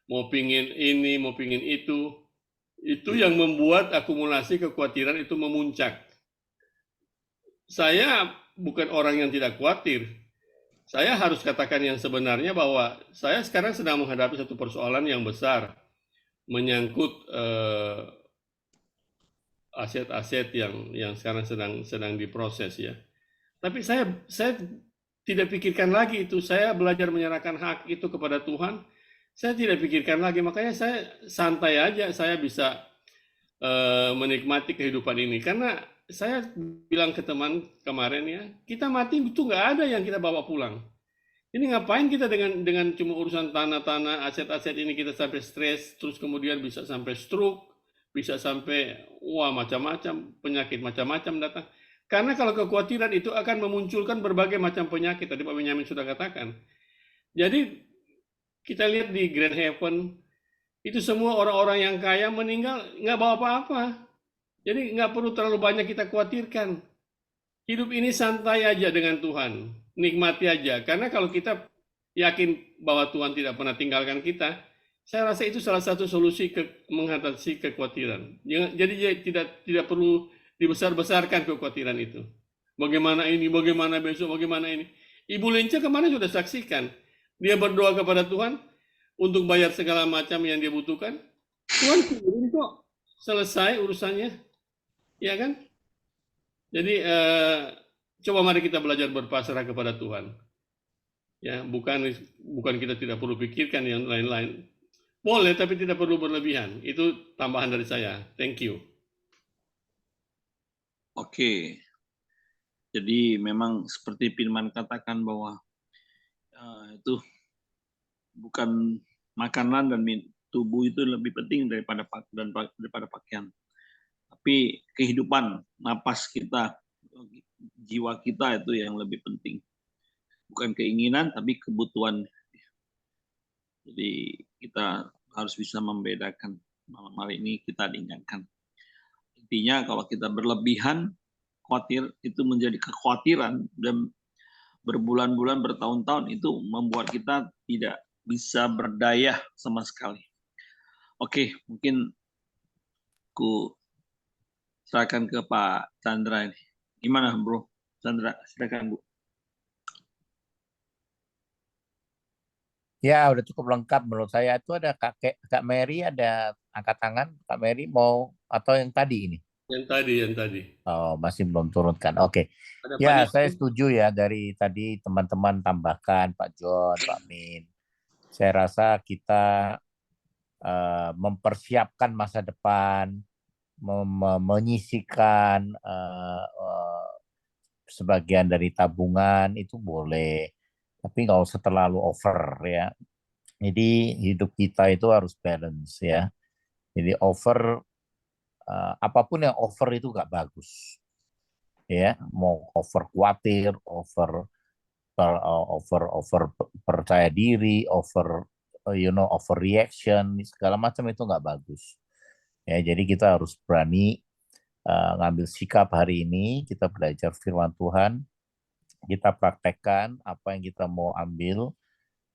mau pingin ini, mau pingin itu yang membuat akumulasi kekhawatiran itu memuncak. Saya bukan orang yang tidak khawatir. Saya harus katakan yang sebenarnya bahwa saya sekarang sedang menghadapi satu persoalan yang besar, menyangkut aset-aset yang sekarang sedang diproses ya. Tapi saya tidak pikirkan lagi itu. Saya belajar menyerahkan hak itu kepada Tuhan. Saya tidak pikirkan lagi, makanya saya santai aja. Saya bisa menikmati kehidupan ini. Karena saya bilang ke teman kemarin ya, kita mati itu nggak ada yang kita bawa pulang. Ini ngapain kita dengan cuma urusan tanah-tanah, aset-aset ini kita sampai stres, terus kemudian bisa sampai stroke, bisa sampai wah macam-macam penyakit macam-macam datang. Karena kalau kekhawatiran itu akan memunculkan berbagai macam penyakit, tadi Pak Benyamin sudah katakan. Jadi kita lihat di Grand Heaven, itu semua orang-orang yang kaya meninggal nggak bawa apa-apa. Jadi nggak perlu terlalu banyak kita khawatirkan. Hidup ini santai aja dengan Tuhan, nikmati aja. Karena kalau kita yakin bahwa Tuhan tidak pernah tinggalkan kita, saya rasa itu salah satu solusi mengatasi kekhawatiran. Jadi tidak perlu dibesar-besarkan kekhawatiran itu. Bagaimana ini, bagaimana besok, bagaimana ini. Ibu Linca kemarin sudah saksikan. Dia berdoa kepada Tuhan untuk bayar segala macam yang dia butuhkan. Tuhan kirim kok, selesai urusannya. Ya kan? Jadi coba mari kita belajar berpasrah kepada Tuhan. Ya, bukan kita tidak perlu pikirkan yang lain-lain. Boleh, tapi tidak perlu berlebihan. Itu tambahan dari saya. Thank you. Oke. Jadi memang seperti Firman katakan bahwa itu bukan makanan dan tubuh itu lebih penting daripada pakaian. Tapi kehidupan, napas kita, jiwa kita itu yang lebih penting. Bukan keinginan, tapi kebutuhan. Jadi kita harus bisa membedakan. Malam hari ini kita diingatkan. Intinya kalau kita berlebihan, khawatir, itu menjadi kekhawatiran, dan berbulan-bulan, bertahun-tahun, itu membuat kita tidak bisa berdaya sama sekali. Oke, mungkin ku serahkan ke Pak Chandra ini. Gimana, Bro? Chandra, silakan, Bu. Ya, udah cukup lengkap menurut saya. Itu ada Kak Mary, ada angkat tangan. Kak Mary mau atau yang tadi ini? Yang tadi. Oh, masih belum turunkan. Oke. Ada Ya, Pak saya Niko. setuju ya dari tadi teman-teman tambahkan, Pak John, Pak Min. Saya rasa kita mempersiapkan masa depan, menyisihkan sebagian dari tabungan itu boleh, tapi nggak usah terlalu over ya. Jadi hidup kita itu harus balance ya. Jadi apapun yang over itu nggak bagus ya. Mau over khawatir, over percaya diri, over overreaction, segala macam itu nggak bagus. Ya, jadi kita harus berani ngambil sikap hari ini. Kita belajar firman Tuhan, kita praktekkan apa yang kita mau ambil,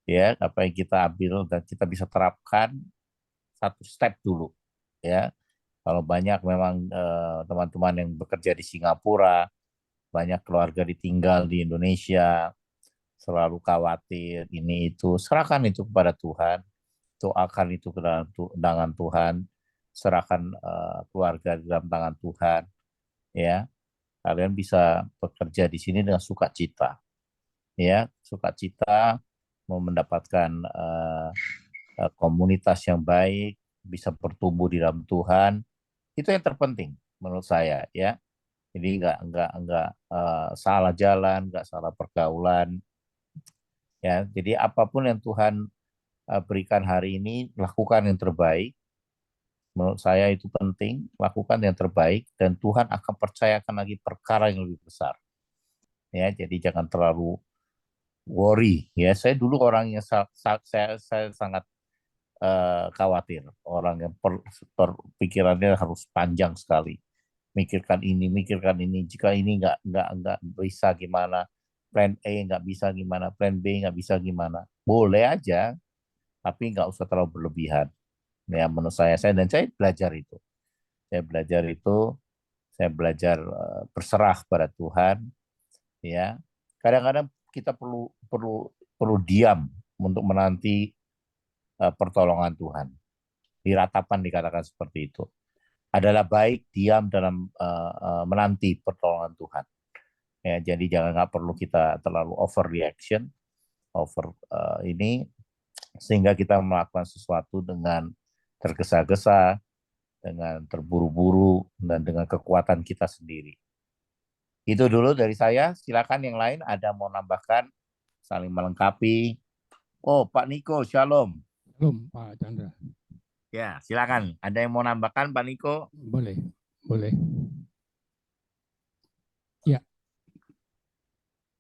ya, apa yang kita ambil dan kita bisa terapkan satu step dulu, ya. Kalau banyak memang teman-teman yang bekerja di Singapura, banyak keluarga ditinggal di Indonesia, selalu khawatir ini itu, serahkan itu kepada Tuhan, doakan itu ke dalam tangan Tuhan, serahkan keluarga di dalam tangan Tuhan, ya. Kalian bisa bekerja di sini dengan sukacita, ya, sukacita, mau mendapatkan komunitas yang baik, bisa bertumbuh di dalam Tuhan, itu yang terpenting menurut saya, ya. Jadi nggak salah jalan, nggak salah pergaulan, ya. Jadi apapun yang Tuhan berikan hari ini, lakukan yang terbaik. Menurut saya itu penting, lakukan yang terbaik dan Tuhan akan percayakan lagi perkara yang lebih besar. Ya, jadi jangan terlalu worry. Ya, saya dulu orang yang saya sangat khawatir, orang yang pikirannya harus panjang sekali. Mikirkan ini, jika ini nggak bisa gimana, plan A nggak bisa gimana, plan B nggak bisa gimana. Boleh aja, tapi nggak usah terlalu berlebihan. Ya, menurut saya dan saya belajar itu. Saya belajar berserah pada Tuhan. Ya, kadang-kadang kita perlu diam untuk menanti pertolongan Tuhan. Di ratapan dikatakan seperti itu. Adalah baik diam dalam menanti pertolongan Tuhan. Ya, jadi nggak perlu kita terlalu overreaction, ini sehingga kita melakukan sesuatu dengan tergesa-gesa, dengan terburu-buru, dan dengan kekuatan kita sendiri. Itu dulu dari saya. Silakan yang lain ada mau nambahkan, saling melengkapi. Oh, Pak Niko, shalom. Belum, Pak Chandra. Ya, silakan. Ada yang mau nambahkan, Pak Niko? Boleh, boleh. Ya,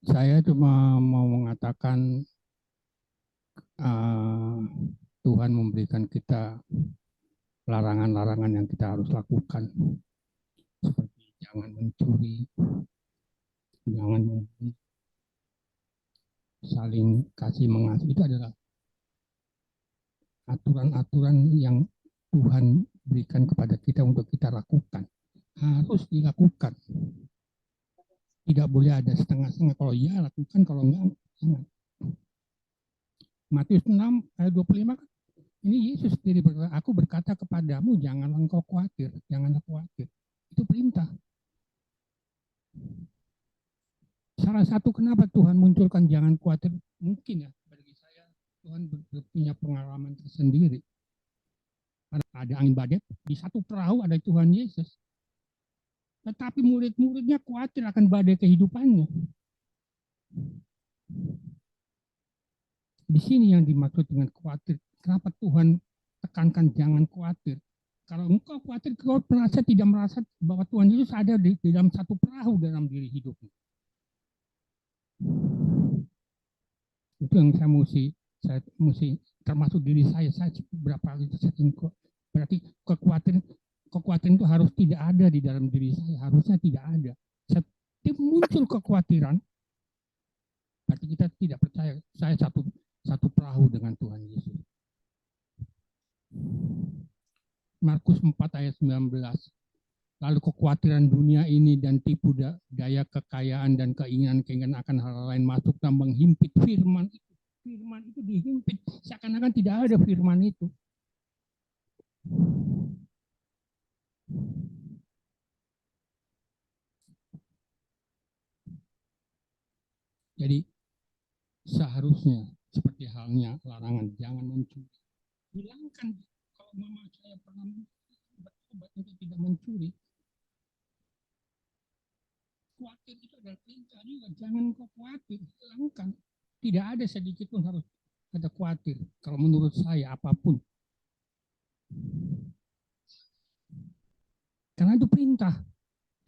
saya cuma mau mengatakan Tuhan memberikan kita larangan-larangan yang kita harus lakukan. Seperti jangan mencuri, jangan membunuh, saling kasih mengasihi. Itu adalah aturan-aturan yang Tuhan berikan kepada kita untuk kita lakukan. Harus dilakukan. Tidak boleh ada setengah-setengah. Kalau iya lakukan, kalau enggak jangan. Matius 6 ayat 25 kan, ini Yesus sendiri berkata, aku berkata kepadamu janganlah engkau khawatir, janganlah khawatir. Itu perintah. Salah satu kenapa Tuhan munculkan jangan khawatir, mungkin ya bagi saya Tuhan punya pengalaman tersendiri. Ada angin badai, di satu perahu ada Tuhan Yesus. Tetapi murid-muridnya khawatir akan badai kehidupannya. Di sini yang dimaksud dengan khawatir. Kenapa Tuhan tekankan jangan khawatir? Kalau engkau khawatir, kau tidak merasa bahwa Tuhan Yesus ada di dalam satu perahu dalam diri hidupmu. Itu yang saya mesti termasuk diri saya berapa kali sering kok. Berarti kekhawatiran itu harus tidak ada di dalam diri saya, harusnya tidak ada. Setiap muncul kekhawatiran, berarti kita tidak percaya saya satu perahu dengan Tuhan Yesus. Markus 4 ayat 19. Lalu kekhawatiran dunia ini dan tipu daya kekayaan dan keinginan-keinginan akan hal lain masuk dan menghimpit firman itu. Firman itu dihimpit, seakan-akan tidak ada firman itu. Jadi seharusnya seperti halnya larangan jangan mencuri. Hilangkan. Kalau mama saya pernah bertobat untuk tidak mencuri, khawatir itu adalah perintah juga. Jangan kau khawatir, hilangkan. Tidak ada sedikit pun harus ada khawatir. Kalau menurut saya apapun, karena itu perintah.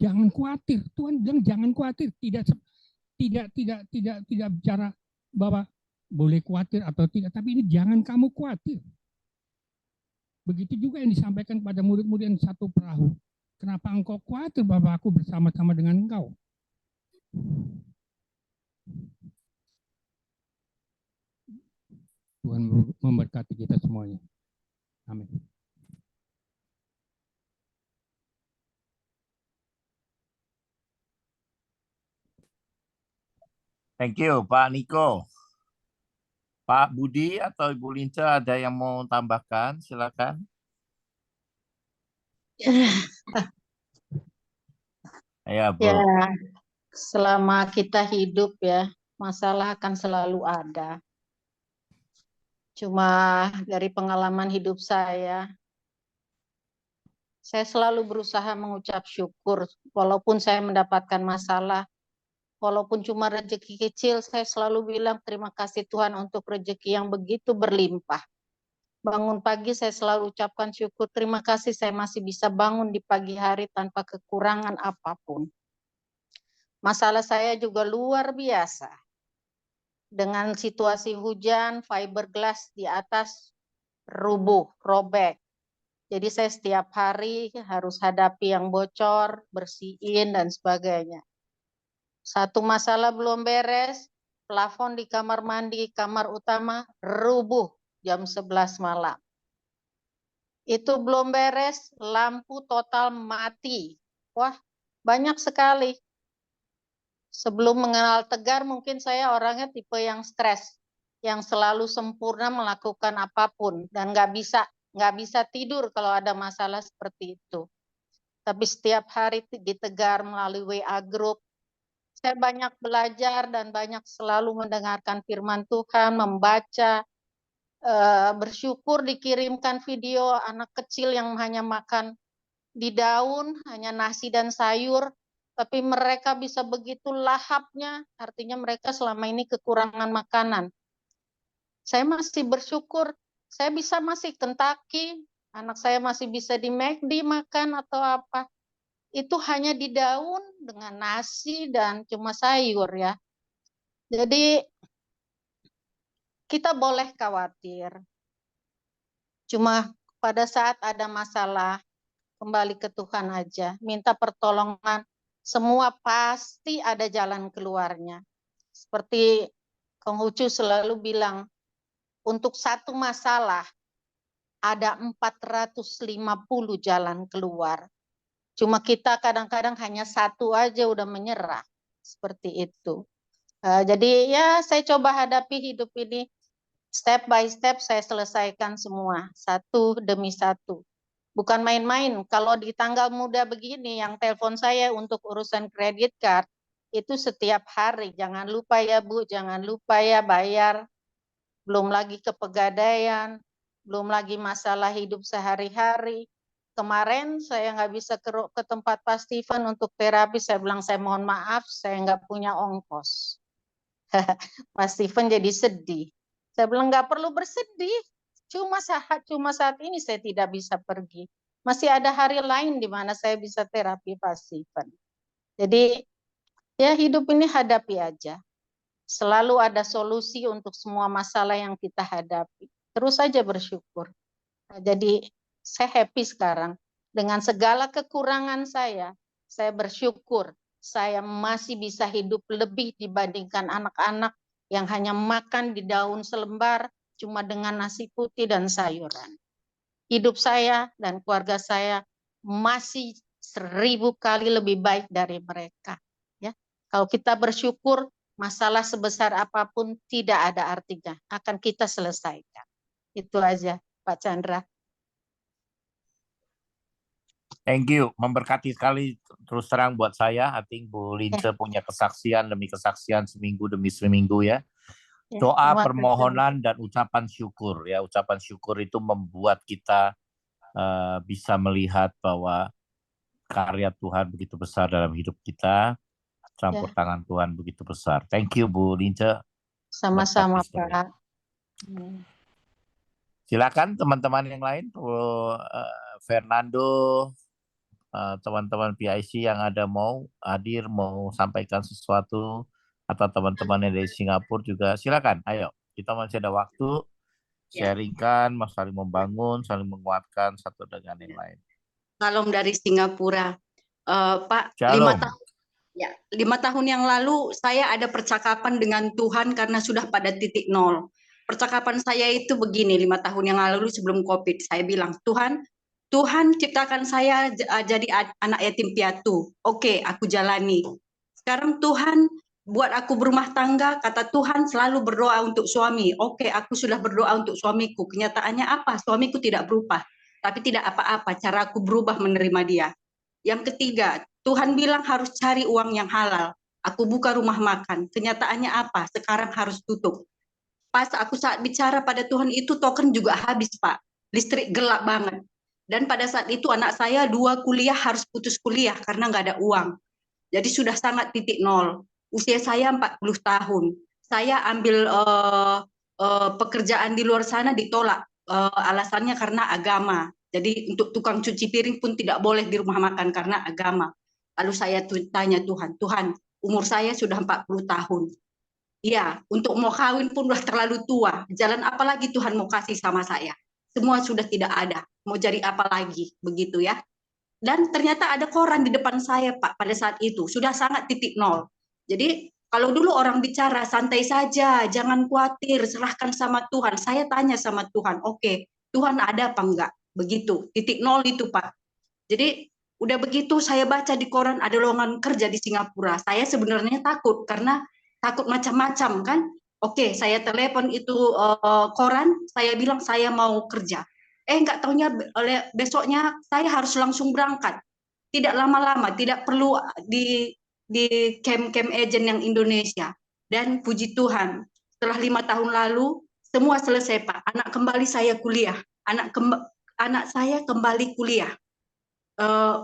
Jangan khawatir. Tuhan bilang jangan khawatir. Tidak bicara bahwa boleh khawatir atau tidak, tapi ini jangan kamu khawatir. Begitu juga yang disampaikan pada murid-murid yang satu perahu. Kenapa engkau khawatir bahwa aku bersama-sama dengan engkau? Tuhan memberkati kita semuanya. Amin. Thank you, Pak Niko. Pak Budi atau Ibu Linca ada yang mau tambahkan? Silakan. Ya, Bu. Ya, selama kita hidup ya, masalah akan selalu ada. Cuma dari pengalaman hidup saya selalu berusaha mengucap syukur. Walaupun saya mendapatkan masalah, walaupun cuma rezeki kecil, saya selalu bilang terima kasih Tuhan untuk rezeki yang begitu berlimpah. Bangun pagi saya selalu ucapkan syukur, terima kasih saya masih bisa bangun di pagi hari tanpa kekurangan apapun. Masalah saya juga luar biasa. Dengan situasi hujan, fiberglass di atas rubuh, robek. Jadi saya setiap hari harus hadapi yang bocor, bersihin, dan sebagainya. Satu masalah belum beres, plafon di kamar mandi, kamar utama, rubuh jam 11 malam. Itu belum beres, lampu total mati. Wah, banyak sekali. Sebelum mengenal Tegar, mungkin saya orangnya tipe yang stres, yang selalu sempurna melakukan apapun dan nggak bisa tidur kalau ada masalah seperti itu. Tapi setiap hari di Tegar melalui WA group, Saya banyak belajar dan banyak selalu mendengarkan firman Tuhan, membaca, bersyukur dikirimkan video anak kecil yang hanya makan di daun, hanya nasi dan sayur, tapi mereka bisa begitu lahapnya, artinya mereka selama ini kekurangan makanan. Saya masih bersyukur, saya bisa masih Kentucky, anak saya masih bisa di McD makan atau apa. Itu hanya di daun dengan nasi dan cuma sayur ya. Jadi kita boleh khawatir. Cuma pada saat ada masalah, kembali ke Tuhan aja. Minta pertolongan. Semua pasti ada jalan keluarnya. Seperti Konghucu selalu bilang, untuk satu masalah ada 450 jalan keluar. Cuma kita kadang-kadang hanya satu aja udah menyerah. Seperti itu. Jadi ya saya coba hadapi hidup ini. Step by step saya selesaikan semua. Satu demi satu. Bukan main-main. Kalau di tanggal muda begini yang telepon saya untuk urusan kredit card, itu setiap hari. Jangan lupa ya Bu, jangan lupa ya bayar. Belum lagi ke pegadaian, belum lagi masalah hidup sehari-hari. Kemarin saya nggak bisa ke tempat Pak Stephen untuk terapi, saya bilang saya mohon maaf, saya nggak punya ongkos. Pak Stephen jadi sedih. Saya bilang nggak perlu bersedih, cuma saat ini saya tidak bisa pergi. Masih ada hari lain di mana saya bisa terapi Pak Stephen. Jadi ya hidup ini hadapi aja. Selalu ada solusi untuk semua masalah yang kita hadapi. Terus saja bersyukur. Jadi saya happy sekarang. Dengan segala kekurangan saya bersyukur. Saya masih bisa hidup lebih dibandingkan anak-anak yang hanya makan di daun selembar cuma dengan nasi putih dan sayuran. Hidup saya dan keluarga saya masih 1000 kali lebih baik dari mereka. Ya, kalau kita bersyukur, masalah sebesar apapun tidak ada artinya. Akan kita selesaikan. Itu aja, Pak Chandra. Thank you, memberkati sekali. Terus terang buat saya, I think Bu Lince punya kesaksian demi kesaksian, seminggu demi seminggu ya. Doa, permohonan, dan ucapan syukur ya. Ucapan syukur itu membuat kita bisa melihat bahwa karya Tuhan begitu besar dalam hidup kita, campur tangan Tuhan begitu besar. Thank you Bu Lince. Sama-sama Pak. Silakan teman-teman yang lain, Fernando, teman-teman PIC yang ada mau hadir, mau sampaikan sesuatu, atau teman-teman yang dari Singapura juga silakan. Ayo, kita masih ada waktu, sharingkan, saling membangun, saling menguatkan satu dengan yang lain. Salam dari Singapura, Pak. Shalom. 5 tahun yang lalu saya ada percakapan dengan Tuhan karena sudah pada titik nol. Percakapan saya itu begini, 5 tahun yang lalu sebelum COVID, saya bilang, Tuhan ciptakan saya jadi anak yatim piatu. Oke, aku jalani. Sekarang Tuhan buat aku berumah tangga, kata Tuhan selalu berdoa untuk suami. Oke, aku sudah berdoa untuk suamiku. Kenyataannya apa? Suamiku tidak berubah. Tapi tidak apa-apa, cara aku berubah menerima dia. Yang ketiga, Tuhan bilang harus cari uang yang halal. Aku buka rumah makan. Kenyataannya apa? Sekarang harus tutup. Pas aku saat bicara pada Tuhan itu, token juga habis, Pak. Listrik gelap banget. Dan pada saat itu anak saya 2 kuliah harus putus kuliah karena nggak ada uang. Jadi sudah sangat titik nol. Usia saya 40 tahun. Saya ambil pekerjaan di luar sana ditolak. Alasannya karena agama. Jadi untuk tukang cuci piring pun tidak boleh di rumah makan karena agama. Lalu saya tanya Tuhan, umur saya sudah 40 tahun. Iya, untuk mau kawin pun udah terlalu tua. Jalan apa lagi Tuhan mau kasih sama saya? Semua sudah tidak ada. Mau jadi apa lagi? Begitu ya. Dan ternyata ada koran di depan saya, Pak, pada saat itu. Sudah sangat titik nol. Jadi kalau dulu orang bicara santai saja, jangan khawatir, serahkan sama Tuhan. Saya tanya sama Tuhan, oke, Tuhan ada apa enggak? Begitu, titik nol itu, Pak. Jadi udah begitu saya baca di koran ada lowongan kerja di Singapura. Saya sebenarnya takut karena takut macam-macam kan. Oke, saya telepon itu koran, saya bilang saya mau kerja. Enggak taunya besoknya saya harus langsung berangkat. Tidak lama-lama, tidak perlu di camp-camp agent yang Indonesia. Dan puji Tuhan, setelah 5 tahun lalu, semua selesai Pak. Anak kembali saya kuliah. Anak saya kembali kuliah.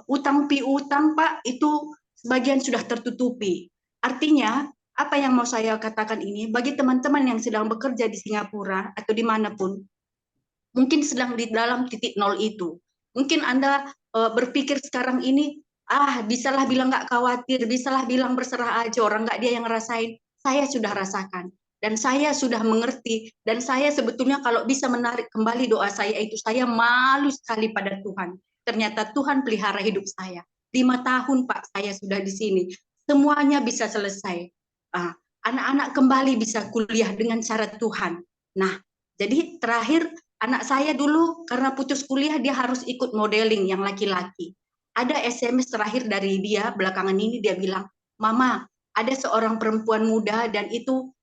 Utang piutang Pak, itu sebagian sudah tertutupi. Artinya, apa yang mau saya katakan ini, bagi teman-teman yang sedang bekerja di Singapura atau dimanapun, mungkin sedang di dalam titik nol itu. Mungkin Anda berpikir sekarang ini, bisalah bilang nggak khawatir, bisalah bilang berserah aja, orang nggak dia yang ngerasain. Saya sudah rasakan, dan saya sudah mengerti, dan saya sebetulnya kalau bisa menarik kembali doa saya itu, saya malu sekali pada Tuhan. Ternyata Tuhan pelihara hidup saya. 5 tahun Pak, saya sudah di sini. Semuanya bisa selesai. Anak-anak kembali bisa kuliah dengan cara Tuhan. Nah, jadi terakhir, anak saya dulu karena putus kuliah, dia harus ikut modeling yang laki-laki. Ada SMS terakhir dari dia, belakangan ini dia bilang, Mama, ada seorang perempuan muda dan itu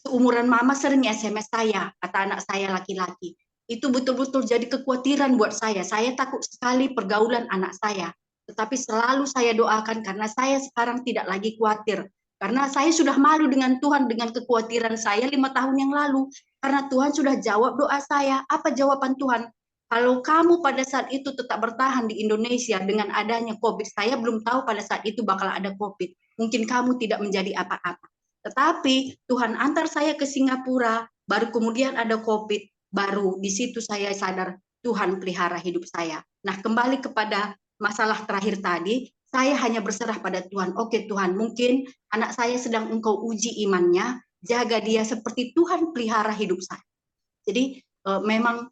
seumuran Mama sering SMS saya, kata anak saya laki-laki. Itu betul-betul jadi kekhawatiran buat saya. Saya takut sekali pergaulan anak saya. Tetapi selalu saya doakan karena saya sekarang tidak lagi khawatir. Karena saya sudah malu dengan Tuhan dengan kekhawatiran saya 5 tahun yang lalu. Karena Tuhan sudah jawab doa saya. Apa jawaban Tuhan? Kalau kamu pada saat itu tetap bertahan di Indonesia dengan adanya COVID, saya belum tahu pada saat itu bakal ada COVID. Mungkin kamu tidak menjadi apa-apa. Tetapi Tuhan antar saya ke Singapura, baru kemudian ada COVID, baru di situ saya sadar Tuhan pelihara hidup saya. Nah, kembali kepada masalah terakhir tadi, saya hanya berserah pada Tuhan. Oke Tuhan, mungkin anak saya sedang Engkau uji imannya, jaga dia seperti Tuhan pelihara hidup saya. Jadi memang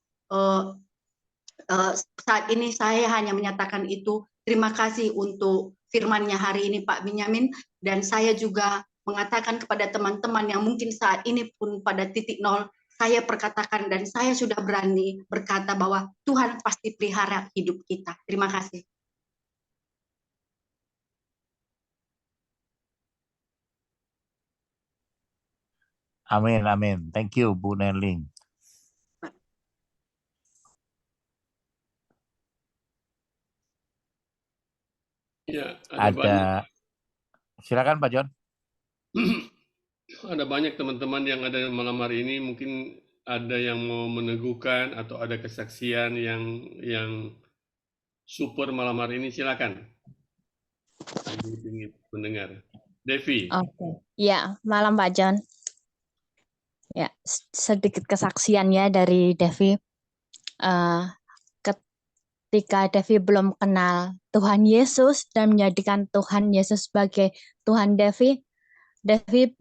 saat ini saya hanya menyatakan itu. Terima kasih untuk firman-Nya hari ini Pak Benyamin, dan saya juga mengatakan kepada teman-teman yang mungkin saat ini pun pada titik nol, saya perkatakan dan saya sudah berani berkata bahwa Tuhan pasti pelihara hidup kita. Terima kasih. Amin, amin. Thank you, Bu Nerling. Ya, ada Silakan Pak John. Ada banyak teman-teman yang ada malam hari ini, mungkin ada yang mau meneguhkan atau ada kesaksian yang super malam hari ini, silakan. Ingin mendengar. Devi. Oke. Ya, malam Pak John. Ya, sedikit kesaksian ya dari Devi. Ketika Devi belum kenal Tuhan Yesus dan menjadikan Tuhan Yesus sebagai Tuhan Devi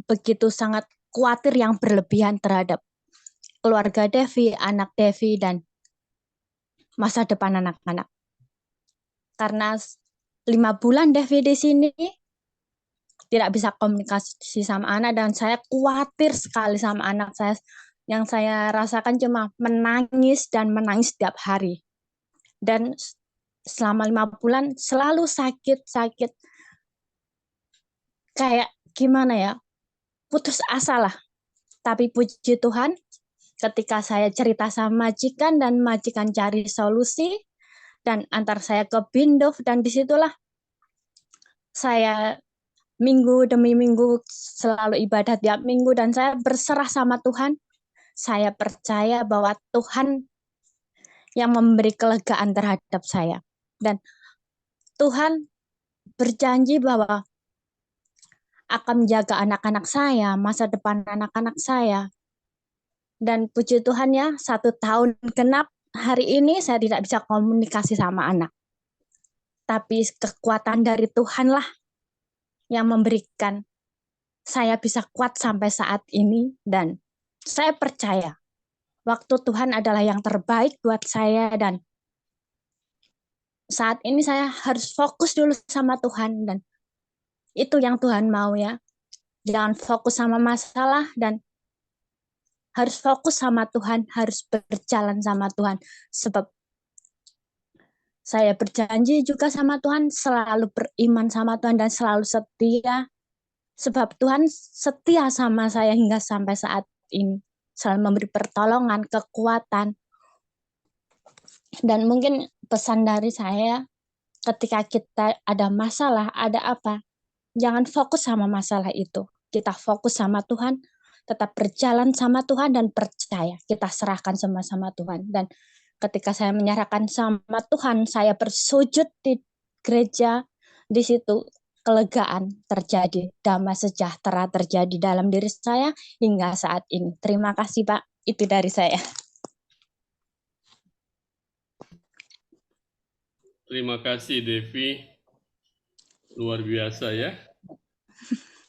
begitu sangat khawatir yang berlebihan terhadap keluarga Devi, anak Devi, dan masa depan anak-anak. Karena 5 bulan Devi di sini tidak bisa komunikasi sama anak, dan saya khawatir sekali sama anak saya. Yang saya rasakan cuma menangis dan menangis setiap hari. Dan selama 5 bulan selalu sakit. Kayak gimana ya, putus asa lah. Tapi puji Tuhan, ketika saya cerita sama majikan dan majikan cari solusi, dan antar saya ke Bindov, dan disitulah saya minggu demi minggu selalu ibadah tiap minggu, dan saya berserah sama Tuhan. Saya percaya bahwa Tuhan yang memberi kelegaan terhadap saya. Dan Tuhan berjanji bahwa akan menjaga anak-anak saya, masa depan anak-anak saya. Dan puji Tuhan ya, 1 tahun genap hari ini saya tidak bisa komunikasi sama anak. Tapi kekuatan dari Tuhanlah yang memberikan saya bisa kuat sampai saat ini, dan saya percaya waktu Tuhan adalah yang terbaik buat saya, dan saat ini saya harus fokus dulu sama Tuhan, dan itu yang Tuhan mau ya. Jangan fokus sama masalah, dan harus fokus sama Tuhan, harus berjalan sama Tuhan. Sebab saya berjanji juga sama Tuhan, selalu beriman sama Tuhan dan selalu setia. Sebab Tuhan setia sama saya hingga sampai saat ini. Selalu memberi pertolongan, kekuatan. Dan mungkin pesan dari saya, ketika kita ada masalah, ada apa, jangan fokus sama masalah itu. Kita fokus sama Tuhan, tetap berjalan sama Tuhan dan percaya. Kita serahkan sama-sama Tuhan. Dan ketika saya menyerahkan sama Tuhan, saya bersujud di gereja, di situ kelegaan terjadi, damai sejahtera terjadi dalam diri saya hingga saat ini. Terima kasih Pak, itu dari saya. Terima kasih Devi, luar biasa ya.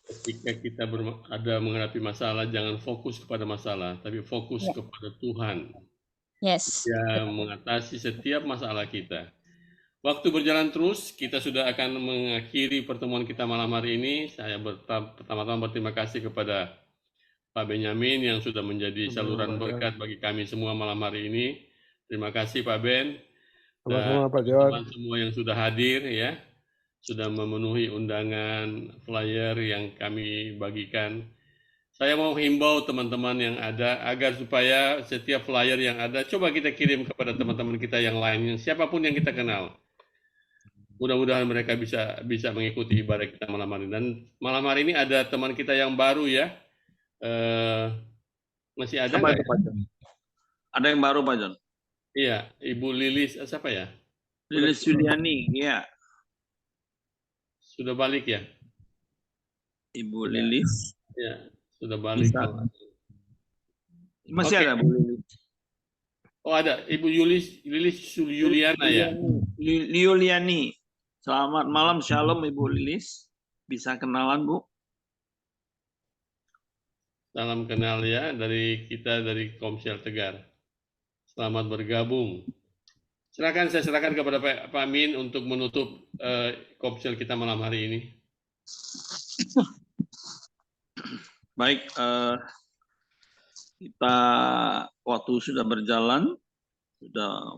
Ketika kita ada menghadapi masalah, jangan fokus kepada masalah, tapi fokus kepada Tuhan. Yes. Dia mengatasi setiap masalah kita. Waktu berjalan terus, kita sudah akan mengakhiri pertemuan kita malam hari ini. Saya pertama-tama berterima kasih kepada Pak Benyamin yang sudah menjadi saluran berkat bagi kami semua malam hari ini. Terima kasih Pak Ben. Dan teman-teman semua yang sudah hadir ya, sudah memenuhi undangan flyer yang kami bagikan. Saya mau himbau teman-teman yang ada agar supaya setiap flyer yang ada coba kita kirim kepada teman-teman kita yang lain, siapapun yang kita kenal. Mudah-mudahan mereka bisa mengikuti ibadah kita malam hari. Dan malam hari ini ada teman kita yang baru ya. Masih ada nggak? Ada yang baru Pak John? Iya, Ibu Lilis, siapa ya? Lilis Yuliani, iya. Sudah balik ya? Ibu Lilis. Ya, sudah balik. Masih ada Bu Lilis. Oh ada, Ibu Lilis Yuliana ya? Yuliani. Selamat malam, Shalom Ibu Lilis. Bisa kenalan Bu? Salam kenal ya dari kita dari Komsel Tegar. Selamat bergabung. Saya serahkan kepada Pak Amin untuk menutup Komsel kita malam hari ini. Baik, kita waktu sudah berjalan, sudah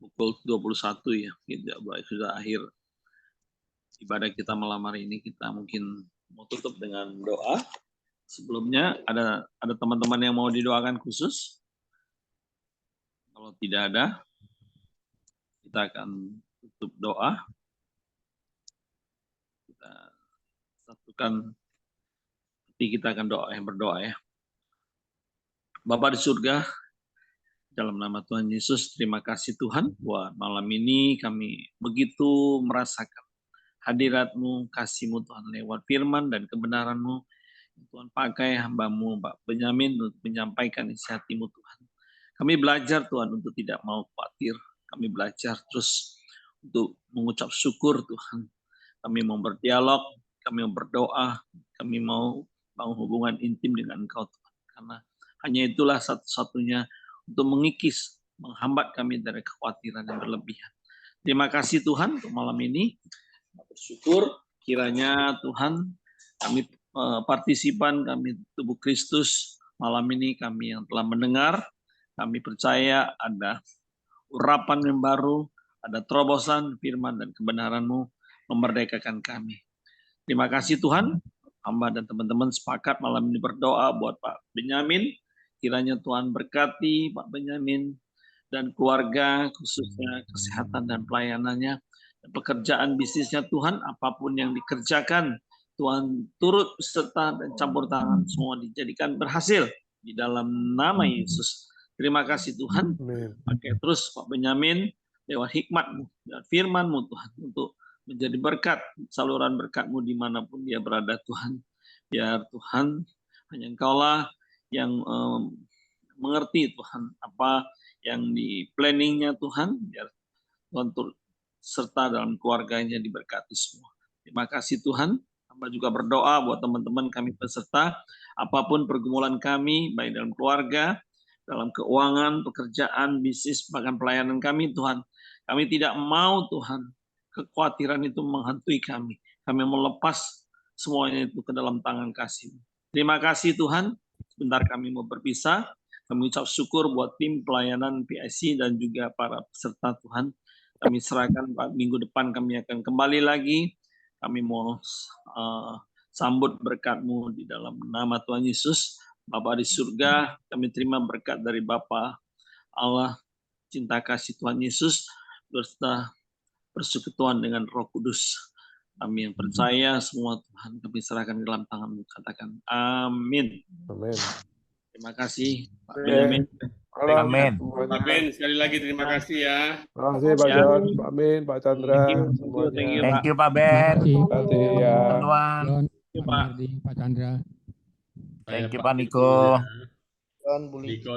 pukul 21 ya, sudah akhir ibadah kita malam hari ini. Kita mungkin mau tutup dengan doa. Sebelumnya ada teman-teman yang mau didoakan khusus? Kalau tidak ada, kita akan tutup doa. Kita satukan hati, kita akan berdoa ya. Bapa di surga, dalam nama Tuhan Yesus, terima kasih Tuhan buat malam ini kami begitu merasakan hadirat-Mu, kasih-Mu Tuhan lewat firman dan kebenaran-Mu. Tuhan pakai hamba-Mu Pak Benyamin untuk menyampaikan isi hati-Mu Tuhan. Kami belajar Tuhan untuk tidak mau khawatir. Kami belajar terus untuk mengucap syukur Tuhan. Kami mau berdialog, kami mau berdoa, kami mau bangun hubungan intim dengan Engkau Tuhan. Karena hanya itulah satu-satunya untuk mengikis, menghambat kami dari kekhawatiran yang berlebihan. Terima kasih Tuhan untuk malam ini. Bersyukur kiranya Tuhan kami partisipan, kami tubuh Kristus malam ini, kami yang telah mendengar, kami percaya ada urapan yang baru, ada terobosan firman dan kebenaran-Mu memerdekakan kami. Terima kasih Tuhan, hamba dan teman-teman sepakat malam ini berdoa buat Pak Benyamin, kiranya Tuhan berkati Pak Benyamin dan keluarga, khususnya kesehatan dan pelayanannya, pekerjaan bisnisnya Tuhan, apapun yang dikerjakan, Tuhan turut serta dan campur tangan semua dijadikan berhasil di dalam nama Yesus. Terima kasih Tuhan. Pakai terus Pak Benyamin lewat hikmat-Mu dan firman-Mu Tuhan untuk menjadi berkat, saluran berkat-Mu dimanapun dia berada Tuhan. Biar Tuhan hanya Engkaulah yang mengerti Tuhan apa yang di planningnya Tuhan. Biar Tuhan turut serta dalam keluarganya diberkati semua. Terima kasih Tuhan. Hamba juga berdoa buat teman-teman kami peserta, apapun pergumulan kami, baik dalam keluarga, dalam keuangan, pekerjaan, bisnis, bahkan pelayanan kami, Tuhan. Kami tidak mau, Tuhan, kekhawatiran itu menghantui kami. Kami mau lepas semuanya itu ke dalam tangan kasih. Terima kasih, Tuhan. Sebentar kami mau berpisah. Kami ucap syukur buat tim pelayanan PIC dan juga para peserta, Tuhan. Kami serahkan, Pak, minggu depan kami akan kembali lagi. Kami mau sambut berkat-Mu di dalam nama Tuhan Yesus. Bapa di surga, kami terima berkat dari Bapa Allah, cinta kasih Tuhan Yesus, berserta persekutuan dengan Roh Kudus. Kami yang percaya semua Tuhan kami serahkan dalam tangan-Mu. Katakan amin. Amin. Terima kasih Pak Oke. Benyamin. Amin. Pak Ben, sekali lagi terima kasih ya. Terima kasih Pak Ya. John, Pak Amin, Pak Chandra, Thank you, semuanya. thank you, Thank you Pak Terima Ben. kasih. Terima kasih ya. Teman-teman. John, Terima Pak Mardi, Pak Chandra. Saya Thank you pamit Pak Niko. dulu ya. John, Buli. Niko